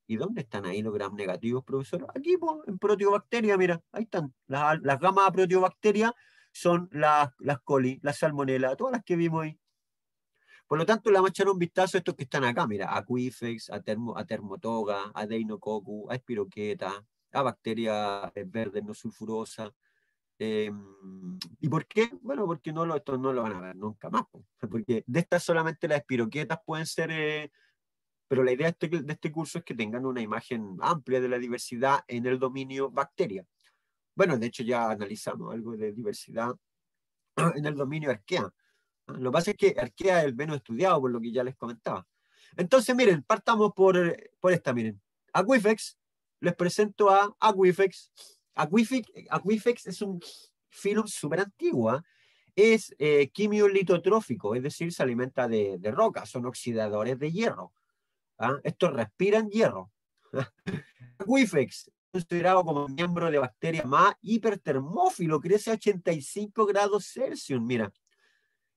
¿Y dónde están ahí los gram negativos, profesor? Aquí, pues, en proteobacteria, mira, ahí están. Las gamas de proteobacteria son las coli, las salmonella, todas las que vimos ahí. Por lo tanto, le vamos a echar un vistazo a estos que están acá, mira, a Aquifex, a Termotoga, a Deinococcus, a Spiroqueta, a bacterias verdes no sulfurosas. ¿Y por qué? Bueno, porque estos no lo van a ver nunca más, porque de estas solamente las espiroquetas pueden ser, pero la idea de este curso es que tengan una imagen amplia de la diversidad en el dominio bacteria. Bueno, de hecho ya analizamos algo de diversidad en el dominio arquea. Lo que pasa es que arquea es el menos estudiado, por lo que ya les comentaba. Entonces, miren, partamos por esta, miren. Aquifex, les presento a Aquifex. Aquifex es un filum súper antiguo. Es quimiolitotrófico, es decir, se alimenta de roca, son oxidadores de hierro. Estos respiran hierro. Aquifex, considerado como miembro de bacteria más hipertermófilo, crece a 85 grados Celsius, mira.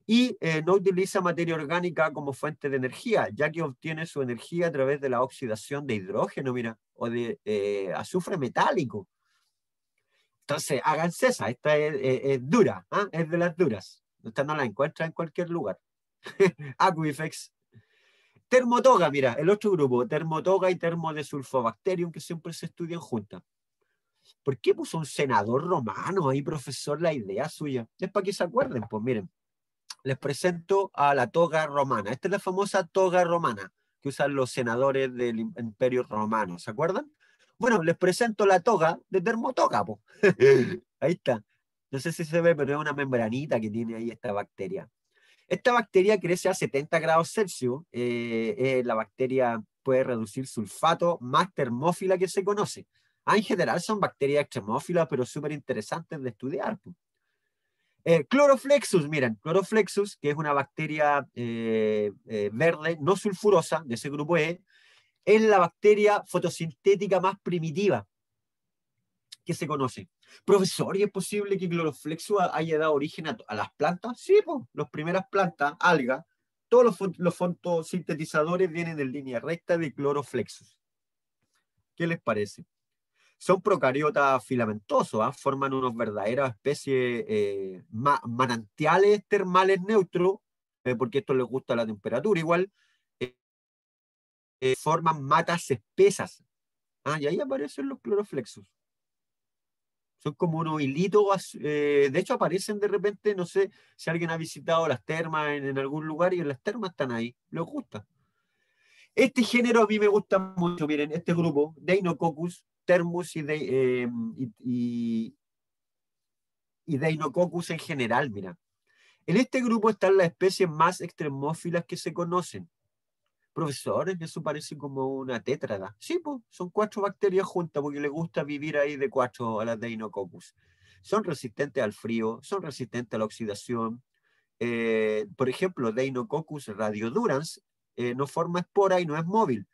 Y no utiliza materia orgánica como fuente de energía, ya que obtiene su energía a través de la oxidación de hidrógeno, mira, o de azufre metálico. Entonces, háganse esa, esta es dura, es de las duras. Esta no la encuentra en cualquier lugar. Aquifex. Termotoga, mira, el otro grupo, Termotoga y Termodesulfobacterium, que siempre se estudian juntas. ¿Por qué puso un senador romano ahí, profesor, la idea suya? Es para que se acuerden, pues miren. Les presento a la toga romana. Esta es la famosa toga romana que usan los senadores del Imperio Romano, ¿se acuerdan? Bueno, les presento la toga de Termotoga, po. Ahí está. No sé si se ve, pero es una membranita que tiene ahí esta bacteria. Esta bacteria crece a 70 grados Celsius. La bacteria puede reducir sulfato más termófila que se conoce. En general son bacterias extremófilas, pero súper interesantes de estudiar, po. Chloroflexus, miren, Chloroflexus, que es una bacteria verde no sulfurosa de ese grupo E, es la bacteria fotosintética más primitiva que se conoce. Profesor, ¿y es posible que Chloroflexus haya dado origen a las plantas? Sí, pues, las primeras plantas, algas, todos los fotosintetizadores vienen en línea recta de Chloroflexus. ¿Qué les parece? Son procariotas filamentosos, forman unas verdaderas especies manantiales termales neutros, porque esto les gusta la temperatura igual, forman matas espesas. Y ahí aparecen los cloroflexos. Son como unos hilitos, de hecho aparecen de repente, no sé si alguien ha visitado las termas en algún lugar y en las termas están ahí, les gusta. Este género a mí me gusta mucho, miren, este grupo, Deinococcus, Thermus y Deinococcus en general, mira. En este grupo están las especies más extremófilas que se conocen. Profesores, eso parece como una tétrada. Sí, pues, son 4 bacterias juntas porque les gusta vivir ahí de 4 a las Deinococcus. Son resistentes al frío, son resistentes a la oxidación. Por ejemplo, Deinococcus radiodurans no forma espora y no es móvil.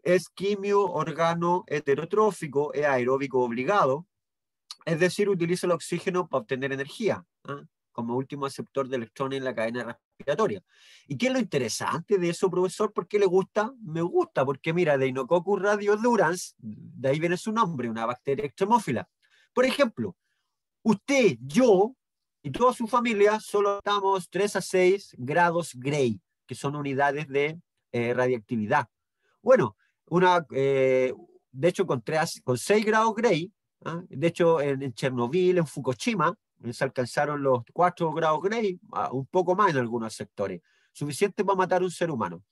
Es quimio organo heterotrófico, es aeróbico obligado, es decir, utiliza el oxígeno para obtener energía, como último aceptor de electrones en la cadena respiratoria. ¿Y qué es lo interesante de eso, profesor? ¿Por qué le gusta? Me gusta, porque mira, Deinococcus radiodurans, de ahí viene su nombre, una bacteria extremófila. Por ejemplo, usted, yo y toda su familia solo estamos 3 a 6 grados Gray, que son unidades de radiactividad. Bueno, de hecho con 6 grados Gray, ¿ah? De hecho en Chernobyl, en Fukushima, se alcanzaron los 4 grados Gray, un poco más en algunos sectores, suficiente para matar a un ser humano.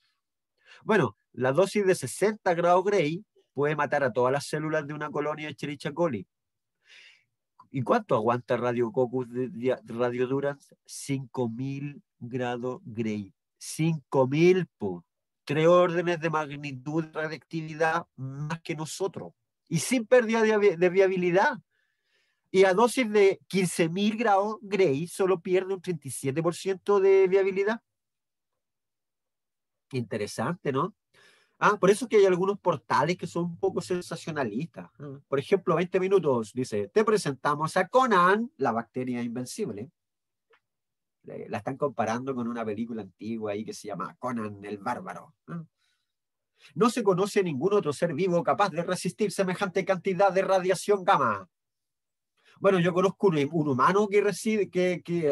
Bueno, la dosis de 60 grados Gray puede matar a todas las células de una colonia de Escherichia coli. ¿Y cuánto aguanta Radiococcus de Radiodurans? 5.000 grados Gray. 5.000, po. 3 órdenes de magnitud de radiactividad más que nosotros. Y sin pérdida de viabilidad. Y a dosis de 15.000 grados Gray solo pierde un 37% de viabilidad. Interesante, ¿no? Por eso es que hay algunos portales que son un poco sensacionalistas. Por ejemplo, 20 minutos dice, te presentamos a Conan, la bacteria invencible. La están comparando con una película antigua ahí que se llama Conan el Bárbaro. No se conoce ningún otro ser vivo capaz de resistir semejante cantidad de radiación gamma. Bueno, yo conozco un humano que reside,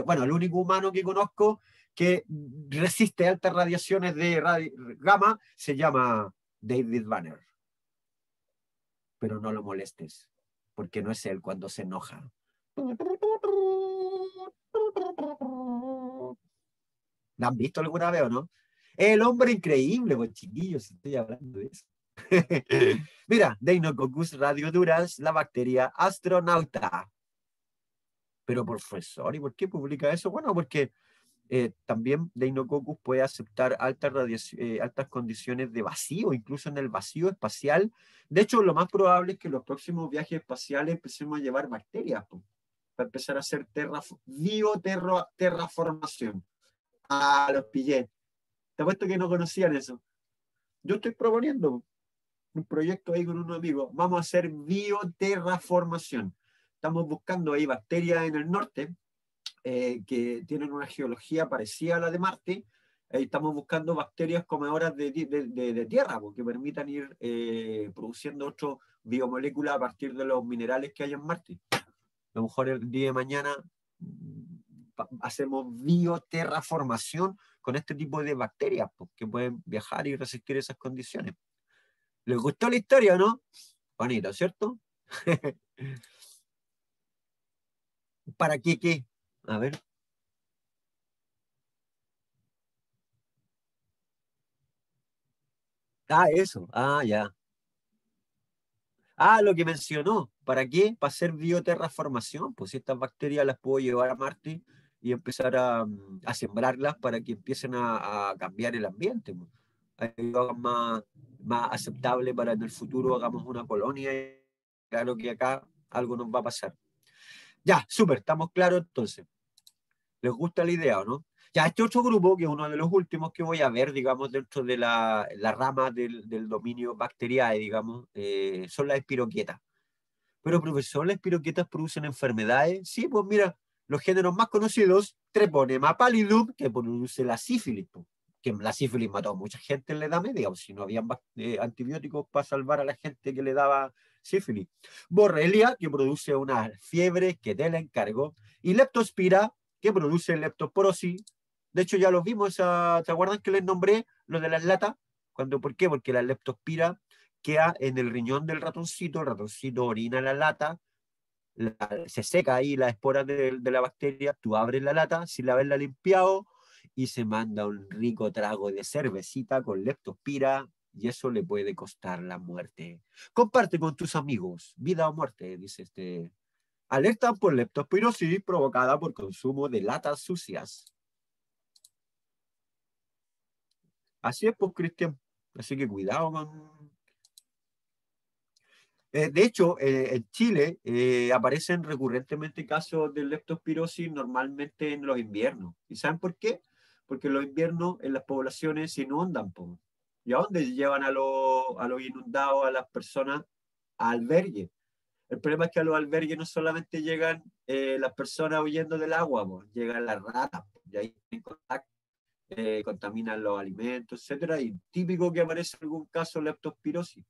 bueno, el único humano que conozco que resiste altas radiaciones de gamma se llama David Banner. Pero no lo molestes, porque no es él cuando se enoja. ¿La han visto alguna vez o no? El hombre increíble, pues chiquillos, estoy hablando de eso. Mira, Deinococcus radiodurans, la bacteria astronauta. Pero profesor, ¿y por qué publica eso? Bueno, porque también Deinococcus puede aceptar altas condiciones de vacío, incluso en el vacío espacial. De hecho, lo más probable es que en los próximos viajes espaciales empecemos a llevar bacterias, pues, para empezar a hacer terraformación. Los pillé. Te apuesto que no conocían eso. Yo estoy proponiendo un proyecto ahí con unos amigos. Vamos a hacer bioterraformación. Estamos buscando ahí bacterias en el norte que tienen una geología parecida a la de Marte. Estamos buscando bacterias comedoras de tierra, que permitan ir produciendo otras biomoléculas a partir de los minerales que hay en Marte. A lo mejor el día de mañana hacemos bioterraformación con este tipo de bacterias que pueden viajar y resistir esas condiciones. ¿Les gustó la historia o no? Bonito, ¿cierto? ¿Para qué? A ver. Eso. Ya. Lo que mencionó. ¿Para qué? Para hacer bioterraformación. Pues si estas bacterias las puedo llevar a Marte y empezar a sembrarlas para que empiecen a cambiar el ambiente. Pues. A que lo hagan más aceptable para en el futuro hagamos una colonia. Y claro que acá algo nos va a pasar. Ya, súper, estamos claros entonces. ¿Les gusta la idea o no? Ya, este otro grupo, que es uno de los últimos que voy a ver, digamos, dentro de la rama del dominio Bacteriae, digamos, son las espiroquetas. Pero, profesor, ¿las espiroquetas producen enfermedades? Sí, pues mira, los géneros más conocidos, Treponema pallidum, que produce la sífilis, pues, que la sífilis mató a mucha gente en la Edad Media, si no habían antibióticos para salvar a la gente que le daba sífilis. Borrelia, que produce una fiebre que te la encargo, y Leptospira, que produce leptosporosis. De hecho, ya los vimos, ¿se acuerdan que les nombré lo de las latas? ¿Por qué? Porque la leptospira queda en el riñón del ratoncito, el ratoncito orina la lata, se seca ahí la espora de la bacteria, tú abres la lata, sin haberla limpiado, y se manda un rico trago de cervecita con leptospira, y eso le puede costar la muerte. Comparte con tus amigos, vida o muerte, dice este. Alertan por leptospirosis provocada por consumo de latas sucias. Así es, pues, Cristian. Así que cuidado con... de hecho, en Chile aparecen recurrentemente casos de leptospirosis normalmente en los inviernos. ¿Y saben por qué? Porque en los inviernos en las poblaciones se inundan. Po. ¿Y a dónde llevan a los inundados, a las personas? A albergues. El problema es que a los albergues no solamente llegan las personas huyendo del agua, po, llegan las ratas, po, y ahí contaminan los alimentos, etcétera, y típico que aparece algún caso de leptospirosis.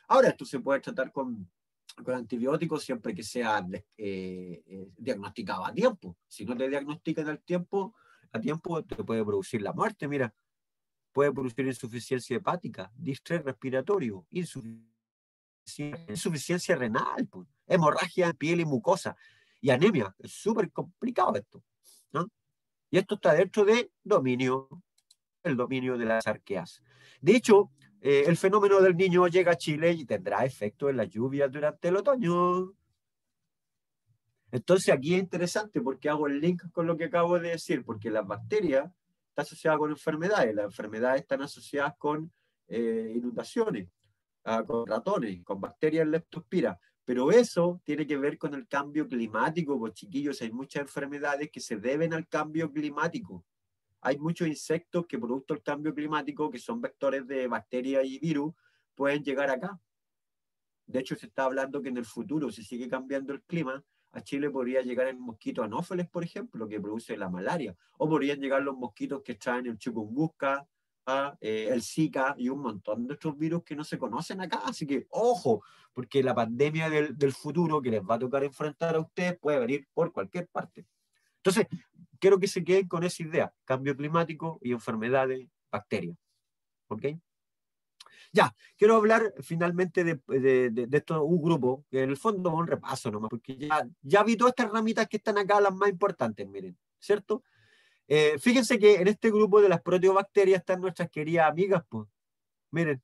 Ahora, esto se puede tratar con antibióticos siempre que sea diagnosticado a tiempo. Si no te diagnostican a tiempo te puede producir la muerte. Mira, puede producir insuficiencia hepática, distrés respiratorio, insuficiencia renal, pues, hemorragia en piel y mucosa, y anemia. Es súper complicado esto, ¿no? Y esto está dentro del dominio, el dominio de las arqueas. De hecho, el fenómeno del Niño llega a Chile y tendrá efecto en las lluvias durante el otoño. Entonces aquí es interesante porque hago el link con lo que acabo de decir, porque las bacterias están asociadas con enfermedades, las enfermedades están asociadas con inundaciones, con ratones, con bacterias leptospira, pero eso tiene que ver con el cambio climático, pues chiquillos, hay muchas enfermedades que se deben al cambio climático. Hay muchos insectos que producto del cambio climático, que son vectores de bacterias y virus, pueden llegar acá. De hecho, se está hablando que en el futuro, si sigue cambiando el clima, a Chile podría llegar el mosquito anófeles, por ejemplo, que produce la malaria, o podrían llegar los mosquitos que traen el chikungunya, el Zika y un montón de otros virus que no se conocen acá. Así que, ojo, porque la pandemia del futuro que les va a tocar enfrentar a ustedes puede venir por cualquier parte. Entonces, quiero que se queden con esa idea, cambio climático y enfermedades, bacterias. ¿Ok? Ya, quiero hablar finalmente de esto, un grupo, que en el fondo es un repaso nomás, porque ya vi todas estas ramitas que están acá, las más importantes, miren, ¿cierto? Fíjense que en este grupo de las proteobacterias están nuestras queridas amigas, pues. Miren,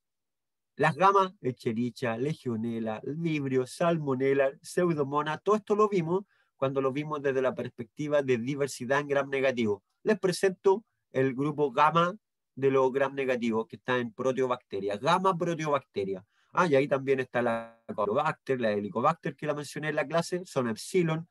las gamas, Escherichia, Legionella, Vibrio, Salmonella, Pseudomonas, todo esto lo vimos cuando lo vimos desde la perspectiva de diversidad en gram negativo. Les presento el grupo gamma de los gram negativos que está en proteobacterias, gamma proteobacterias. Y ahí también está la Corobacter, la Helicobacter que la mencioné en la clase, son epsilon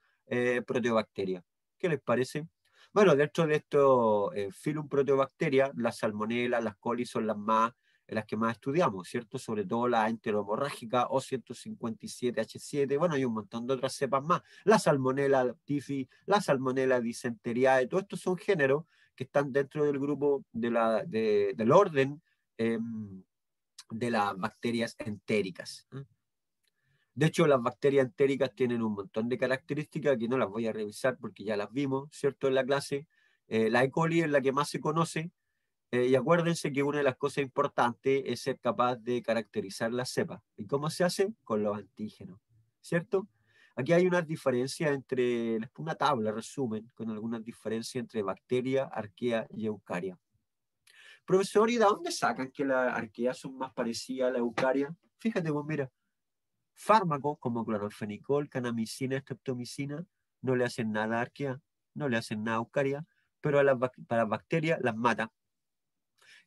proteobacterias. ¿Qué les parece? Bueno, dentro de estos filum proteobacterias, las Salmonella, las coli son las que más estudiamos, ¿cierto? Sobre todo la enterohemorrágica O157H7, bueno, hay un montón de otras cepas más, la Salmonella typhi, la Salmonella dysenteriae, todos estos son géneros que están dentro del grupo del orden de las bacterias entéricas. De hecho, las bacterias entéricas tienen un montón de características que no las voy a revisar porque ya las vimos, ¿cierto? En la clase. La E. coli es la que más se conoce, y acuérdense que una de las cosas importantes es ser capaz de caracterizar las cepas. ¿Y cómo se hace? Con los antígenos, ¿cierto? Aquí hay unas diferencias una tabla, resumen, con algunas diferencias entre bacteria, arquea y eucaria. Profesor, ¿y de dónde sacan que las arqueas son más parecidas a la eucaria? Fíjate vos, mira, fármacos como clorfenicol, canamicina, streptomicina, no le hacen nada a arquea, no le hacen nada a eucaria, pero para las bacterias las mata.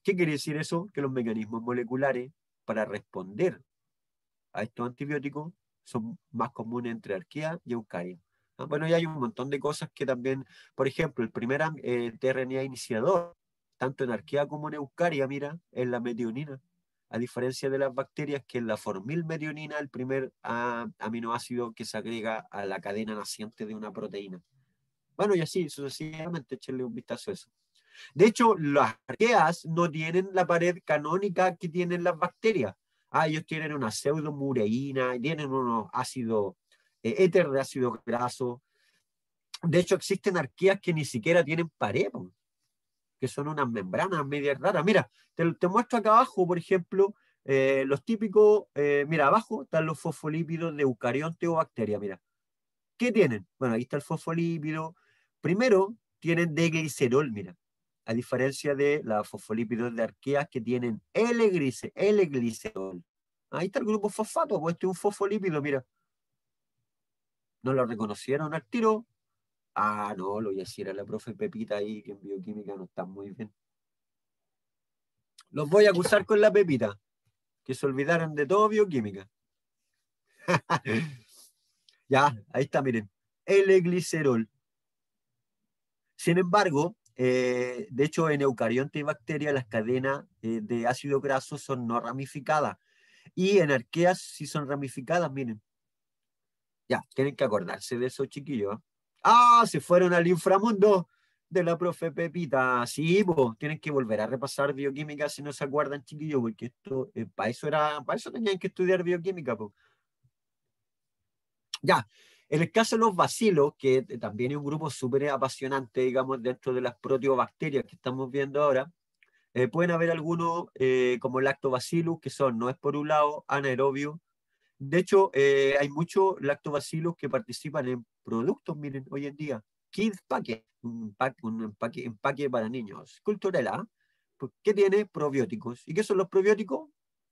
¿Qué quiere decir eso? Que los mecanismos moleculares para responder a estos antibióticos son más comunes entre arquea y eucaria. Bueno, y hay un montón de cosas que también, por ejemplo, el primer tRNA iniciador, tanto en arquea como en eucaria, mira, es la metionina. A diferencia de las bacterias, que es la formilmetionina, el primer aminoácido que se agrega a la cadena naciente de una proteína. Bueno, y así sucesivamente, échenle un vistazo a eso. De hecho, las arqueas no tienen la pared canónica que tienen las bacterias. Ellos tienen una pseudomureína, tienen unos ácidos, éter de ácido graso. De hecho, existen arqueas que ni siquiera tienen pared, que son unas membranas medias raras. Mira, te muestro acá abajo, por ejemplo, los típicos, mira, abajo están los fosfolípidos de eucarionte o bacteria, mira. ¿Qué tienen? Bueno, ahí está el fosfolípido. Primero, tienen D-glicerol, mira. A diferencia de los fosfolípidos de arqueas que tienen L-glicerol. Ahí está el grupo fosfato, pues este es un fosfolípido, mira. ¿No lo reconocieron al tiro? No, lo voy a decir a la profe Pepita ahí, que en bioquímica no está muy bien. Los voy a acusar con la Pepita, que se olvidaron de todo bioquímica. Ya, ahí está, miren. L-glicerol. Sin embargo, de hecho, en eucarionte y bacteria las cadenas de ácido graso son no ramificadas. Y en arqueas sí son ramificadas, miren. Ya, tienen que acordarse de eso, chiquillos. Se fueron al inframundo de la profe Pepita. Sí, pues, tienen que volver a repasar bioquímica si no se acuerdan, chiquillos, porque esto, para eso tenían que estudiar bioquímica, pues. Ya, en el caso de los bacilos, que también es un grupo súper apasionante, digamos, dentro de las proteobacterias que estamos viendo ahora, Pueden haber algunos como lactobacillus, que son, no es por un lado, anaerobio. De hecho, hay muchos lactobacillus que participan en productos, miren, hoy en día. Kids Packet, un empaque para niños. Culturela, ¿qué tiene? Probióticos. ¿Y qué son los probióticos?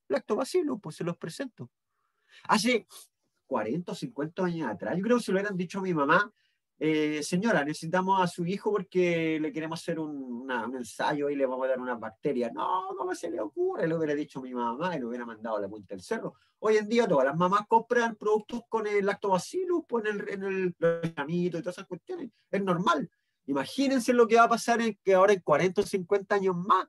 Lactobacillus, pues se los presento. Hace 40 o 50 años atrás, yo creo que se lo hubieran dicho a mi mamá, señora, necesitamos a su hijo porque le queremos hacer un ensayo y le vamos a dar unas bacterias. No, ¿cómo se le ocurre? Le hubiera dicho a mi mamá y le hubiera mandado a la punta del cerro. Hoy en día todas las mamás compran productos con el lactobacillus, pues en el chamito y todas esas cuestiones. Es normal. Imagínense lo que va a pasar que ahora en 40 o 50 años más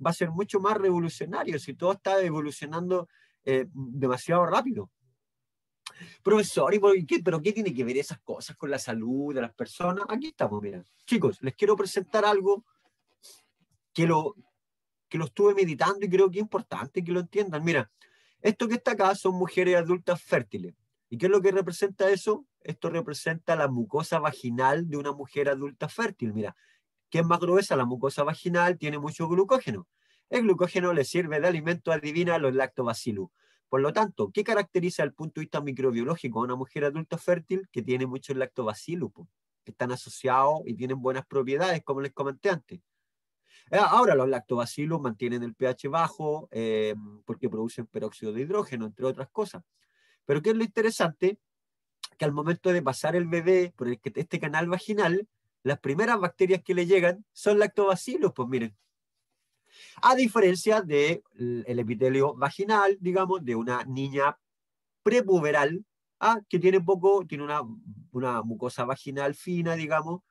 va a ser mucho más revolucionario si todo está evolucionando demasiado rápido. Profesor, ¿pero qué tiene que ver esas cosas con la salud de las personas? Aquí estamos, mira. Chicos, les quiero presentar algo que lo estuve meditando y creo que es importante que lo entiendan. Mira, esto que está acá son mujeres adultas fértiles. ¿Y qué es lo que representa eso? Esto representa la mucosa vaginal de una mujer adulta fértil. Mira, ¿qué es más gruesa? La mucosa vaginal tiene mucho glucógeno. El glucógeno le sirve de alimento, adivina, a los lactobacillus. Por lo tanto, ¿qué caracteriza desde el punto de vista microbiológico a una mujer adulta fértil? Que tiene muchos lactobacillus, que están asociados y tienen buenas propiedades, como les comenté antes. Ahora, los lactobacillus mantienen el pH bajo porque producen peróxido de hidrógeno, entre otras cosas. Pero ¿qué es lo interesante? Que al momento de pasar el bebé por este canal vaginal, las primeras bacterias que le llegan son lactobacillus, pues miren. A diferencia del epitelio vaginal, digamos, de una niña prepuberal, que tiene una mucosa vaginal fina, digamos,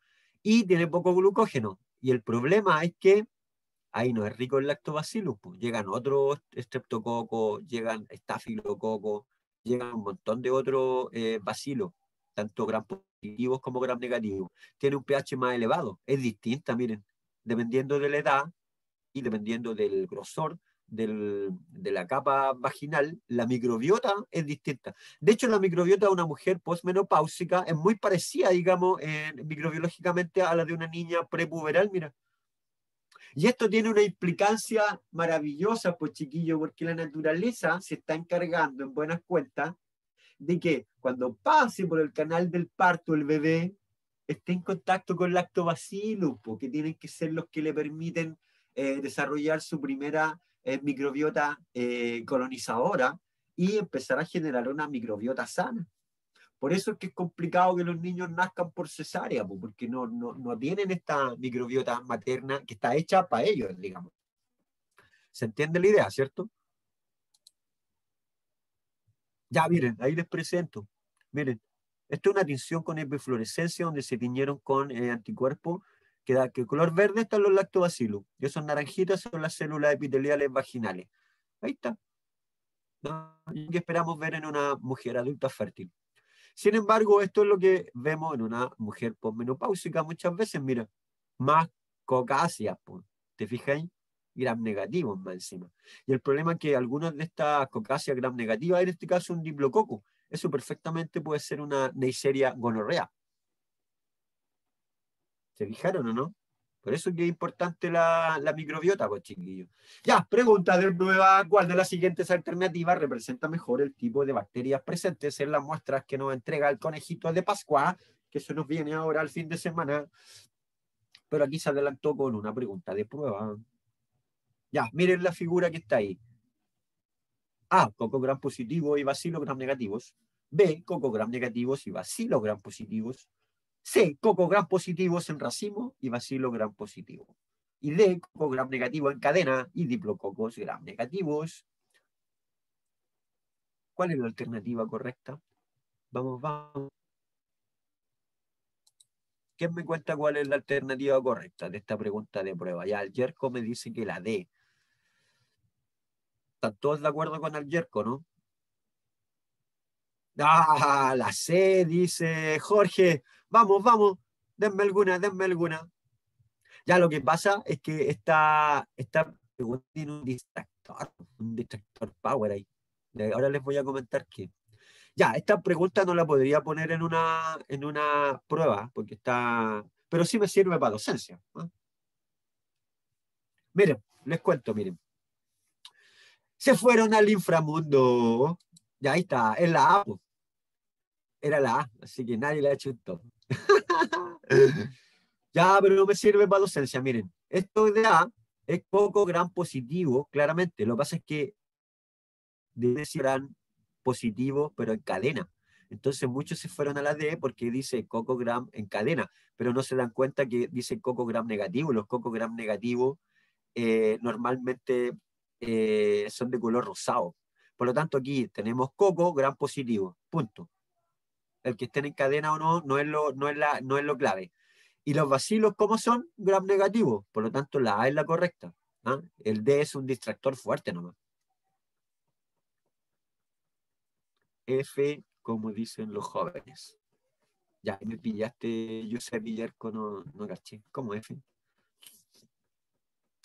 y tiene poco glucógeno. Y el problema es que ahí no es rico el lactobacillus, pues llegan otros estreptococos, llegan estafilococos, llegan un montón de otros bacilos, tanto gram positivos como gram negativos. Tiene un pH más elevado, es distinta, miren, dependiendo de la edad y dependiendo del grosor de la capa vaginal, la microbiota es distinta. De hecho, la microbiota de una mujer postmenopáusica es muy parecida, digamos, microbiológicamente a la de una niña prepuberal, mira. Y esto tiene una implicancia maravillosa, pues chiquillo, porque la naturaleza se está encargando, en buenas cuentas, de que cuando pase por el canal del parto el bebé esté en contacto con lactobacillus, porque tienen que ser los que le permiten desarrollar su primera microbiota colonizadora y empezar a generar una microbiota sana. Por eso es que es complicado que los niños nazcan por cesárea, porque no tienen esta microbiota materna que está hecha para ellos, digamos. ¿Se entiende la idea, cierto? Ya, miren, ahí les presento. Miren, esto es una tinción con epifluorescencia donde se tiñeron con anticuerpos que da que el color verde están los lactobacillus y esos naranjitas son las células epiteliales vaginales. Ahí está. ¿No? Que esperamos ver en una mujer adulta fértil. Sin embargo, esto es lo que vemos en una mujer posmenopáusica muchas veces, mira, más cocáceas, ¿te fijáis? Gram negativos más encima. Y el problema es que algunas de estas cocáceas gram negativas, en este caso un diplococo, eso perfectamente puede ser una Neisseria gonorrea. ¿Se fijaron o no? Por eso es que es importante la microbiota, pues chiquillos. Ya, pregunta de nueva, ¿cuál de las siguientes alternativas representa mejor el tipo de bacterias presentes en las muestras que nos entrega el conejito de Pascua? Que eso nos viene ahora al fin de semana. Pero aquí se adelantó con una pregunta de prueba. Ya, miren la figura que está ahí. A, coco gram positivo y bacilo gram negativos. B, coco gram negativos y bacilo gram positivos. C, coco gram positivos en racimo y bacilo gram positivo. Y D, coco gram negativo en cadena y diplococos gram negativos. ¿Cuál es la alternativa correcta? Vamos. ¿Quién me cuenta cuál es la alternativa correcta de esta pregunta de prueba? Ya, el Yerko me dice que la D. ¿Están todos de acuerdo con el Yerko, no? Ah, la C, dice Jorge. Vamos. Denme alguna. Ya lo que pasa es que esta pregunta tiene un distractor power ahí. Ahora les voy a comentar que. Ya, esta pregunta no la podría poner en una prueba, porque está. Pero sí me sirve para docencia, ¿no? Miren, les cuento, miren. Se fueron al inframundo. Ya ahí está, es la A, po. Era la A, así que nadie le ha chutado. Ya, pero no me sirve para docencia. Miren, esto de A es poco gran positivo, claramente. Lo que pasa es que debe ser gran positivo, pero en cadena. Entonces muchos se fueron a la D porque dice coco gram en cadena, pero no se dan cuenta que dice coco gram negativo. Los coco gram negativos normalmente son de color rosado. Por lo tanto, aquí tenemos coco gram positivo, punto. El que estén en cadena o no, no es lo clave. Y los bacilos, ¿cómo son? Gram negativo. Por lo tanto, la A es la correcta. ¿Ah? El D es un distractor fuerte nomás. F, como dicen los jóvenes. Ya, me pillaste, yo sé Villarco, no caché. ¿Cómo F?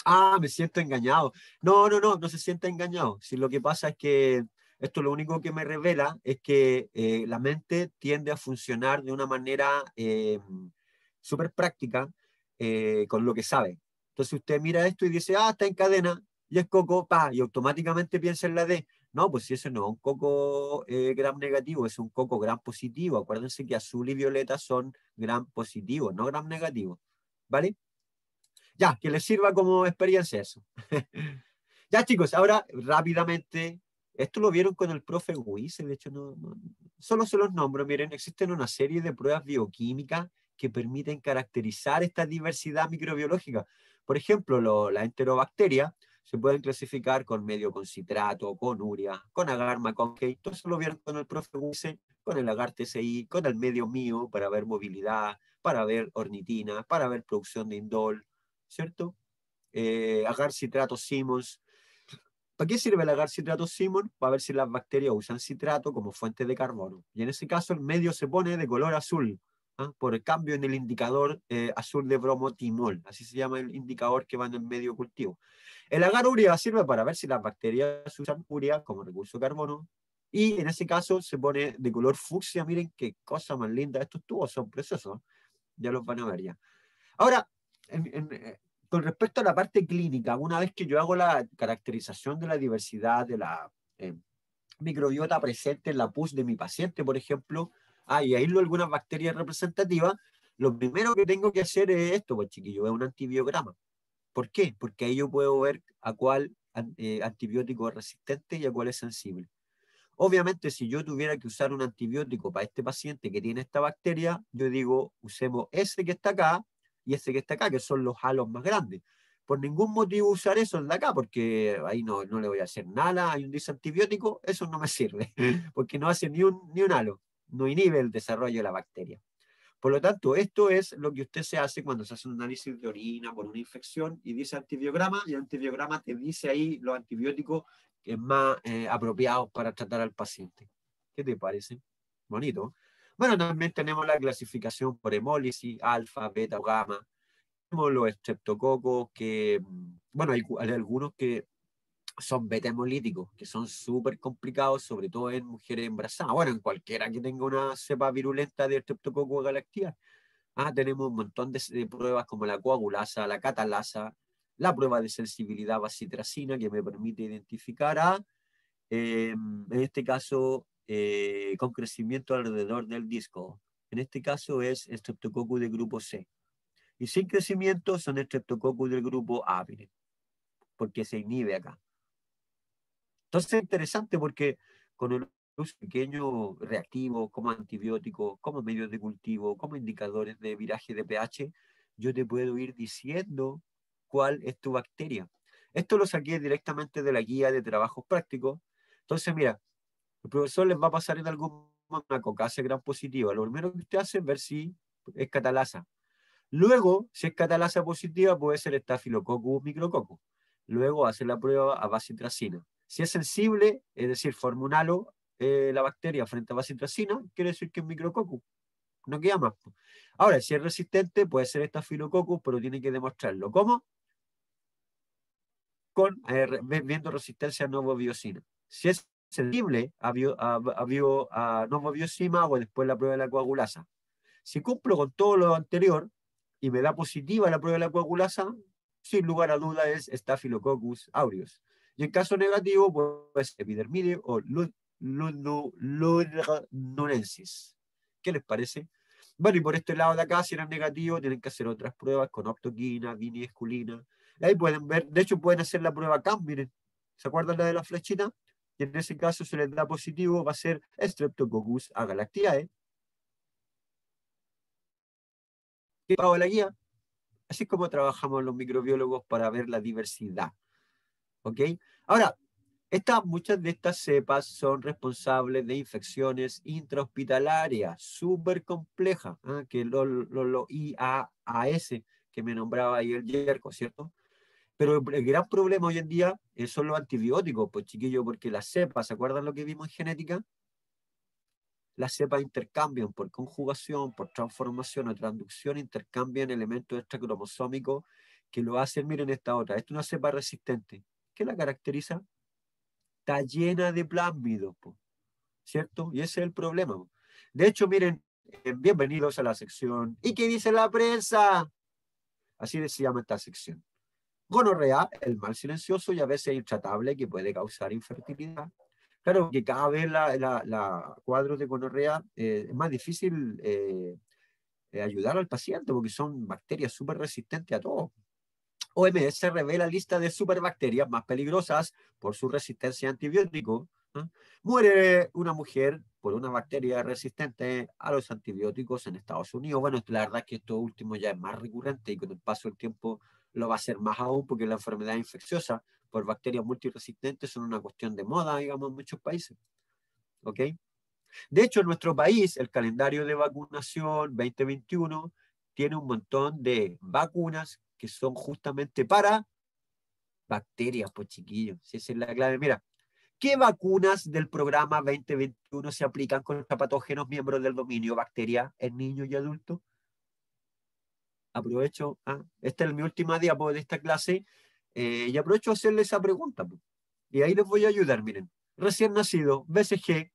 Ah, me siento engañado. No se sienta engañado. Si lo que pasa es que esto lo único que me revela es que la mente tiende a funcionar de una manera súper práctica con lo que sabe. Entonces usted mira esto y dice, está en cadena y es coco, y automáticamente piensa en la D. No, pues si eso no es un coco gram negativo, es un coco gram positivo. Acuérdense que azul y violeta son gram positivos, no gram negativos. ¿Vale? Ya, que les sirva como experiencia eso. Ya, chicos, ahora rápidamente, esto lo vieron con el profe Wiese, de hecho, solo se los nombro. Miren, existen una serie de pruebas bioquímicas que permiten caracterizar esta diversidad microbiológica. Por ejemplo, las enterobacterias se pueden clasificar con medio con citrato, con urea, con agar McConkey. Todo eso lo vieron con el profe Wiese, con el agar TCI, con el medio mío para ver movilidad, para ver ornitina, para ver producción de indol, ¿cierto? Agar citrato Simmons. ¿Para qué sirve el agar citrato Simmons? Para ver si las bacterias usan citrato como fuente de carbono. Y en ese caso el medio se pone de color azul, por el cambio en el indicador azul de bromotimol. Así se llama el indicador que va en el medio cultivo. El agar urea sirve para ver si las bacterias usan urea como recurso de carbono. Y en ese caso se pone de color fucsia. Miren qué cosa más linda. Estos tubos son preciosos. Ya los van a ver ya. Ahora, con respecto a la parte clínica, una vez que yo hago la caracterización de la diversidad de la microbiota presente en la pus de mi paciente, por ejemplo, y aíslo algunas bacterias representativas, lo primero que tengo que hacer es esto, pues chiquillo, es un antibiograma. ¿Por qué? Porque ahí yo puedo ver a cuál antibiótico es resistente y a cuál es sensible. Obviamente, si yo tuviera que usar un antibiótico para este paciente que tiene esta bacteria, yo digo, usemos ese que está acá y ese que está acá, que son los halos más grandes. Por ningún motivo usar eso de acá, porque ahí no le voy a hacer nada, hay un disantibiótico, eso no me sirve, porque no hace ni un halo, no inhibe el desarrollo de la bacteria. Por lo tanto, esto es lo que usted se hace cuando se hace un análisis de orina por una infección y dice antibiograma, y el antibiograma te dice ahí los antibióticos que es más apropiados para tratar al paciente. ¿Qué te parece? Bonito. Bueno, también tenemos la clasificación por hemólisis, alfa, beta o gamma. Tenemos los estreptococos que, bueno, hay algunos que son beta hemolíticos, que son súper complicados, sobre todo en mujeres embarazadas. Bueno, en cualquiera que tenga una cepa virulenta de Streptococcus galactiae. Tenemos un montón de pruebas como la coagulasa, la catalasa, la prueba de sensibilidad a bacitracina que me permite identificar en este caso, con crecimiento alrededor del disco. En este caso es Streptococcus del grupo C. Y sin crecimiento son Streptococcus del grupo A, porque se inhibe acá. Entonces es interesante porque con el uso pequeño reactivo, como antibióticos, como medios de cultivo, como indicadores de viraje de pH, yo te puedo ir diciendo cuál es tu bacteria. Esto lo saqué directamente de la guía de trabajos prácticos. Entonces, mira, el profesor les va a pasar en algún momento una cocácea gram positiva. Lo primero que usted hace es ver si es catalasa. Luego, si es catalasa positiva, puede ser Staphylococcus micrococcus. Luego hace la prueba a bacitracina. Si es sensible, es decir, forma un halo la bacteria frente a bacitracina, quiere decir que es micrococcus. No queda más. Ahora, si es resistente, puede ser Staphylococcus, pero tiene que demostrarlo. ¿Cómo? Viendo resistencia a novobiosina. Si es sensible a novobiosina, o después la prueba de la coagulasa. Si cumplo con todo lo anterior y me da positiva la prueba de la coagulasa, sin lugar a duda es Staphylococcus aureus. Y en caso negativo, pues epidermide o ludinensis. ¿Qué les parece? Bueno, y por este lado de acá, si eran negativos, tienen que hacer otras pruebas con optoquina, viniesculina. Ahí pueden ver, de hecho pueden hacer la prueba CAM, miren. ¿Se acuerdan la de la flechita? Y en ese caso, si les da positivo, va a ser Streptococcus agalactiae. ¿Qué pago la guía? Así es como trabajamos los microbiólogos para ver la diversidad. ¿Ok? Ahora, muchas de estas cepas son responsables de infecciones intrahospitalarias súper complejas, ¿eh? Que lo IAAS, que me nombraba ahí el Yerko, ¿cierto? Pero el gran problema hoy en día son los antibióticos, pues chiquillos, porque las cepas, ¿se acuerdan lo que vimos en genética? Las cepas intercambian por conjugación, por transformación o transducción, intercambian elementos extracromosómicos que lo hacen, miren esta otra, esta es una cepa resistente. ¿Qué la caracteriza? Está llena de plásmidos, ¿cierto? Y ese es el problema. De hecho, miren, bienvenidos a la sección ¿Y qué dice la prensa? Así se llama esta sección. Gonorrea, el mal silencioso y a veces intratable que puede causar infertilidad. Claro que cada vez la cuadros de gonorrea es más difícil ayudar al paciente porque son bacterias súper resistentes a todo. OMS revela lista de superbacterias más peligrosas por su resistencia a antibióticos. ¿Eh? Muere una mujer por una bacteria resistente a los antibióticos en Estados Unidos. Bueno, la verdad es que esto último ya es más recurrente y con el paso del tiempo lo va a ser más aún porque la enfermedad infecciosa por bacterias multiresistentes son una cuestión de moda, digamos, en muchos países. ¿Ok? De hecho, en nuestro país, el calendario de vacunación 2021 tiene un montón de vacunas que son justamente para bacterias, pues chiquillos. Si esa es la clave. Mira, ¿qué vacunas del programa 2021 se aplican contra patógenos miembros del dominio bacteria en niños y adultos? Aprovecho, esta es mi última diapo de esta clase, y aprovecho a hacerle esa pregunta. Pues. Y ahí les voy a ayudar, miren. Recién nacido, BCG,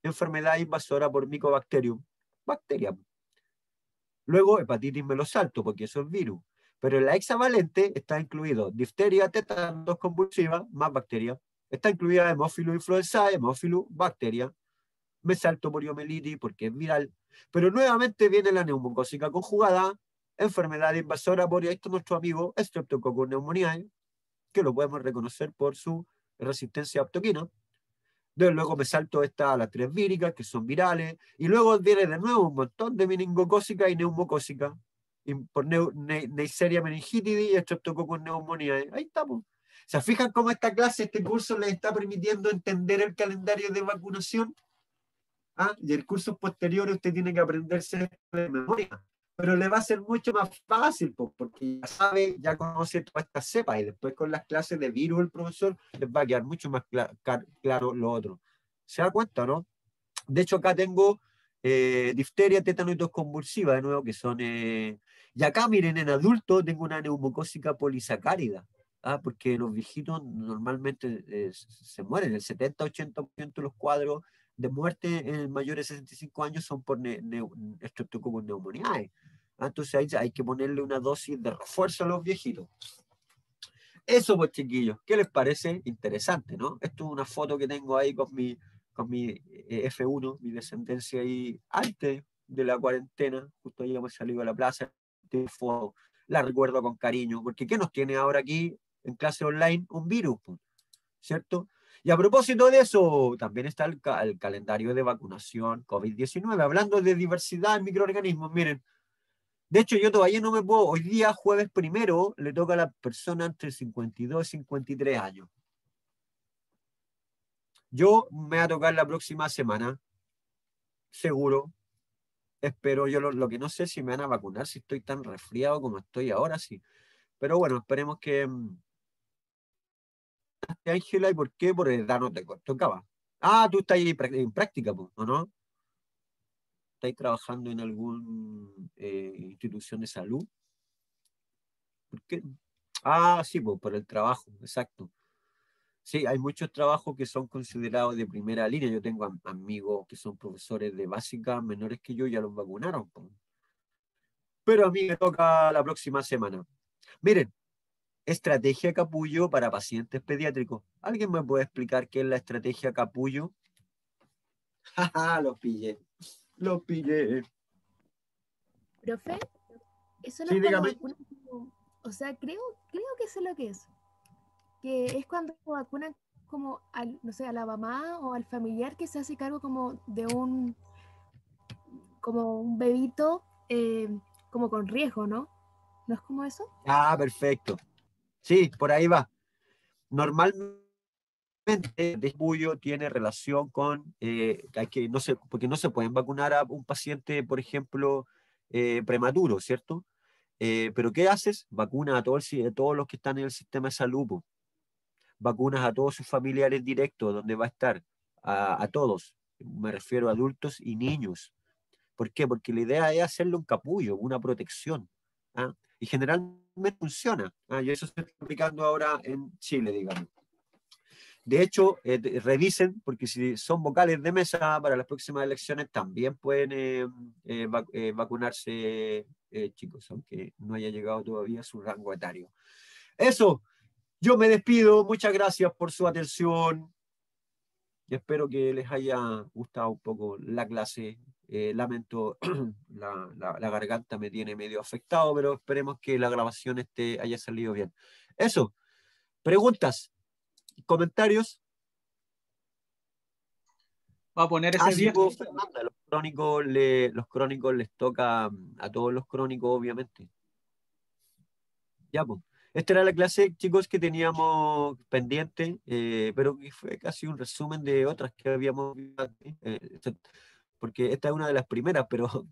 enfermedad invasora por Mycobacterium, bacteria. Luego, hepatitis melosalto, porque eso es virus. Pero en la hexavalente está incluido difteria, tétanos convulsiva, más bacteria. Está incluida hemófilo influenzae, hemófilo, bacteria. Mesalto poliomielitis, porque es viral. Pero nuevamente viene la neumocócica conjugada, enfermedad invasora por, ahí está nuestro amigo Streptococcus pneumoniae, que lo podemos reconocer por su resistencia a optoquina. Luego me salto a las 3 víricas, que son virales, y luego viene de nuevo un montón de meningocócica y neumocócica, y por Neisseria meningitidis y Streptococcus pneumoniae. Ahí estamos. ¿Se fijan cómo esta clase, este curso les está permitiendo entender el calendario de vacunación? Y el curso posterior usted tiene que aprenderse de memoria, pero le va a ser mucho más fácil, porque ya sabe, ya conoce todas estas cepas, y después con las clases de virus el profesor les va a quedar mucho más claro lo otro. ¿Se da cuenta, no? De hecho, acá tengo difteria, tétano y tos convulsiva, de nuevo, que son... Y acá, miren, en adultos tengo una neumocócica polisacárida, porque los viejitos normalmente se mueren, el 70-80% de los cuadros de muerte en mayores de 65 años son por Streptococcus pneumoniae. Entonces hay que ponerle una dosis de refuerzo a los viejitos. Eso, pues, chiquillos, ¿qué les parece? Interesante, ¿no? Esto es una foto que tengo ahí con mi F1, mi descendencia ahí antes de la cuarentena. Justo ayer hemos salido a la plaza. La recuerdo con cariño, porque ¿qué nos tiene ahora aquí en clase online? Un virus, ¿cierto? Y a propósito de eso, también está el calendario de vacunación COVID-19, hablando de diversidad en microorganismos. Miren, de hecho yo todavía no me puedo, hoy día jueves 1 le toca a la persona entre 52 y 53 años. Yo me voy a tocar la próxima semana, seguro, espero. Yo lo que no sé si me van a vacunar, si estoy tan resfriado como estoy ahora, sí. Pero bueno, esperemos que... Ángela, ¿y por qué? Por edad no te tocaba. Tú estás ahí en práctica, ¿o no? ¿Estáis trabajando en alguna institución de salud? ¿Por qué? Sí, pues, por el trabajo, exacto. Sí, hay muchos trabajos que son considerados de primera línea. Yo tengo amigos que son profesores de básica, menores que yo, ya los vacunaron, pues. Pero a mí me toca la próxima semana. Miren, estrategia capullo para pacientes pediátricos. ¿Alguien me puede explicar qué es la estrategia capullo? Jaja, los pillé. Los pillé. Profe, eso no Sí, es cuando dígame. vacunan o sea, creo que sé lo que es. Que es cuando vacunan como al, no sé, a la mamá o al familiar que se hace cargo como de como un bebito como con riesgo, ¿no? ¿No es como eso? Ah, perfecto. Sí, por ahí va. Normalmente el desbullo tiene relación con no se, porque no se pueden vacunar a un paciente, por ejemplo, prematuro, ¿cierto? Pero ¿qué haces? Vacunas a todos los que están en el sistema de salud, po. Vacunas a todos sus familiares directos, donde va a estar, a todos. Me refiero a adultos y niños. ¿Por qué? Porque la idea es hacerle un capullo, una protección. ¿Ah? Y generalmente funciona. ¿Ah? Y eso se está aplicando ahora en Chile, digamos. De hecho, revisen, porque si son vocales de mesa para las próximas elecciones, también pueden vacunarse, chicos, aunque no haya llegado todavía a su rango etario. Eso, yo me despido. Muchas gracias por su atención. Y espero que les haya gustado un poco la clase. Lamento, la garganta me tiene medio afectado, pero esperemos que la grabación haya salido bien. Eso, preguntas, comentarios. Va a poner ese Sí, día. pues, Fernanda, los crónicos les toca a todos los crónicos, obviamente. Ya, pues. Esta era la clase, chicos, que teníamos pendiente, pero que fue casi un resumen de otras que habíamos visto antes, porque esta es una de las primeras, pero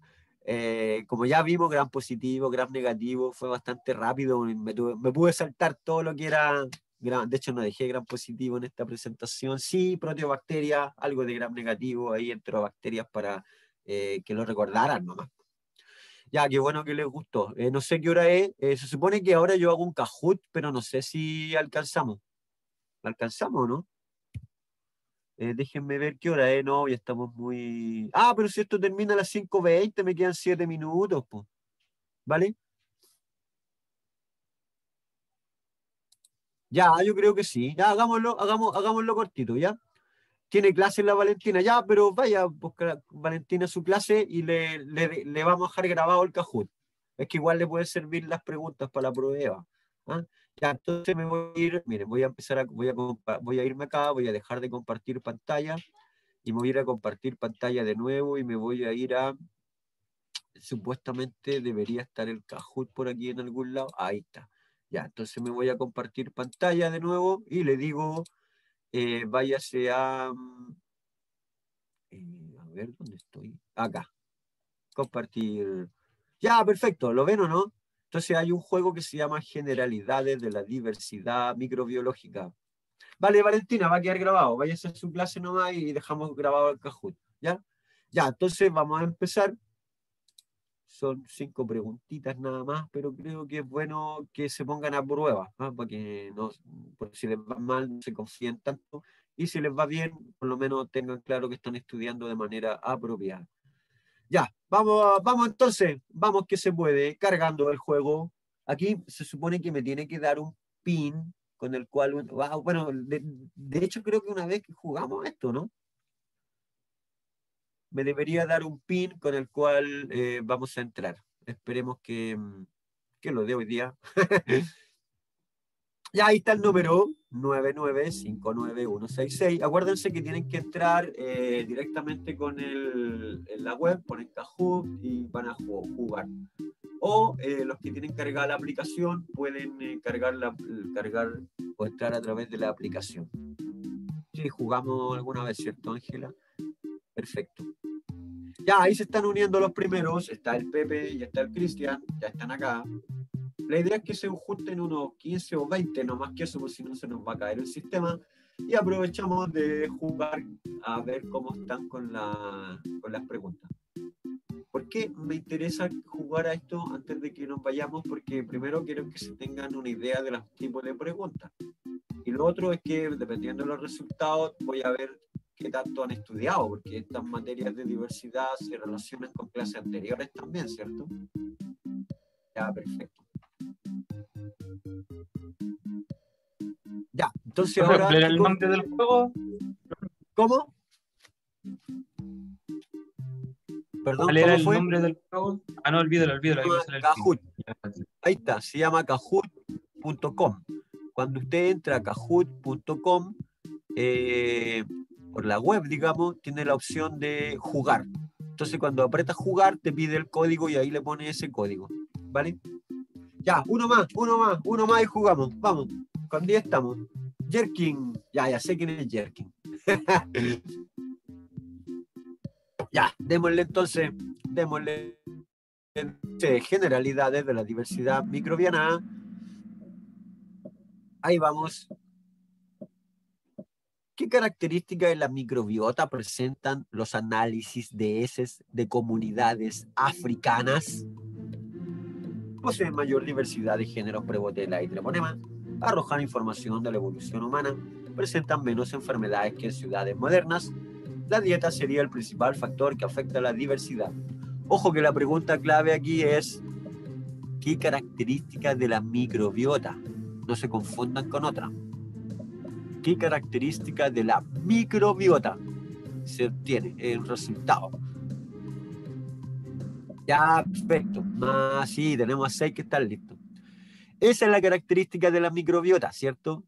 como ya vimos, gran positivo, gran negativo, fue bastante rápido, me pude saltar todo lo que era, de hecho no dejé gran positivo en esta presentación, sí, proteobacterias, algo de gran negativo, ahí enterobacterias para que lo recordaran nomás. Ya, qué bueno que les gustó. No sé qué hora es. Se supone que ahora yo hago un Kahoot, pero no sé si alcanzamos. ¿Alcanzamos o no? Déjenme ver qué hora es. No, ya estamos muy... Ah, pero si esto termina a las 5:20, me quedan 7 minutos, pues. ¿Vale? Ya, yo creo que sí. Ya, hagámoslo cortito, ¿ya? Tiene clase la Valentina, ya, pero vaya, busca Valentina su clase y le vamos a dejar grabado el Kahoot. Es que igual le pueden servir las preguntas para la prueba. ¿Ah? Ya, entonces me voy a ir, miren, voy a irme acá, voy a dejar de compartir pantalla y me voy a ir a compartir pantalla de nuevo y me voy a ir supuestamente debería estar el Kahoot por aquí en algún lado. Ahí está. Ya, entonces me voy a compartir pantalla de nuevo y le digo, váyase a ver, ¿dónde estoy? Acá. Compartir. Ya, perfecto. ¿Lo ven o no? Entonces hay un juego que se llama Generalidades de la Diversidad Microbiológica. Vale, Valentina, va a quedar grabado. Váyase a su clase nomás y dejamos grabado el Kahoot. ¿Ya? Ya, entonces vamos a empezar. Son 5 preguntitas nada más, pero creo que es bueno que se pongan a prueba, ¿ah? Para que no, porque si les va mal, no se confíen tanto, y si les va bien, por lo menos tengan claro que están estudiando de manera apropiada. Ya, vamos entonces, vamos que se puede, cargando el juego. Aquí se supone que me tiene que dar un pin con el cual, bueno, de hecho creo que una vez que jugamos esto, ¿no? Me debería dar un pin con el cual vamos a entrar. Esperemos que lo dé hoy día. Ya ahí está el número 9959166. Acuérdense que tienen que entrar directamente en la web, ponen Kahoot y van a jugar. O los que tienen cargada la aplicación pueden cargar o entrar a través de la aplicación. Sí, jugamos alguna vez, ¿cierto, Ángela? Perfecto. Ya, ahí se están uniendo los primeros. Está el Pepe y está el Cristian. Ya están acá. La idea es que se junten unos 15 o 20, no más que eso, porque si no se nos va a caer el sistema. Y aprovechamos de jugar a ver cómo están con las preguntas. ¿Por qué me interesa jugar a esto antes de que nos vayamos? Porque primero quiero que se tengan una idea de los tipos de preguntas. Y lo otro es que, dependiendo de los resultados, voy a ver qué tanto han estudiado, porque estas materias de diversidad se relacionan con clases anteriores también, ¿cierto? Ya, perfecto. Entonces ahora, ¿Cuál era el chicos, nombre del juego? ¿cómo? Perdón, ¿Cuál era ¿cómo el fue? nombre del juego? Ah, no, olvídalo, ahí me sale el Kahoot. fin. Ahí está, se llama kahoot.com. Cuando usted entra a kahoot.com, por la web, digamos, tiene la opción de jugar. Entonces, cuando apretas jugar, te pide el código y ahí le pones ese código. ¿Vale? Ya, uno más y jugamos. Vamos, con 10 estamos. Jerkin. Ya sé quién es Jerkin. Ya, démosle entonces, generalidades de la diversidad microbiana. Ahí vamos. ¿Qué características de la microbiota presentan los análisis de heces de comunidades africanas? Poseen mayor diversidad de géneros Prevotella y Treponema, arrojan información de la evolución humana, presentan menos enfermedades que en ciudades modernas. La dieta sería el principal factor que afecta a la diversidad. Ojo que la pregunta clave aquí es ¿qué características de la microbiota? No se confundan con otra. ¿Qué características de la microbiota se obtiene el resultado? Ya, perfecto. Sí, tenemos 6 que están listos. Esa es la característica de la microbiota, ¿cierto?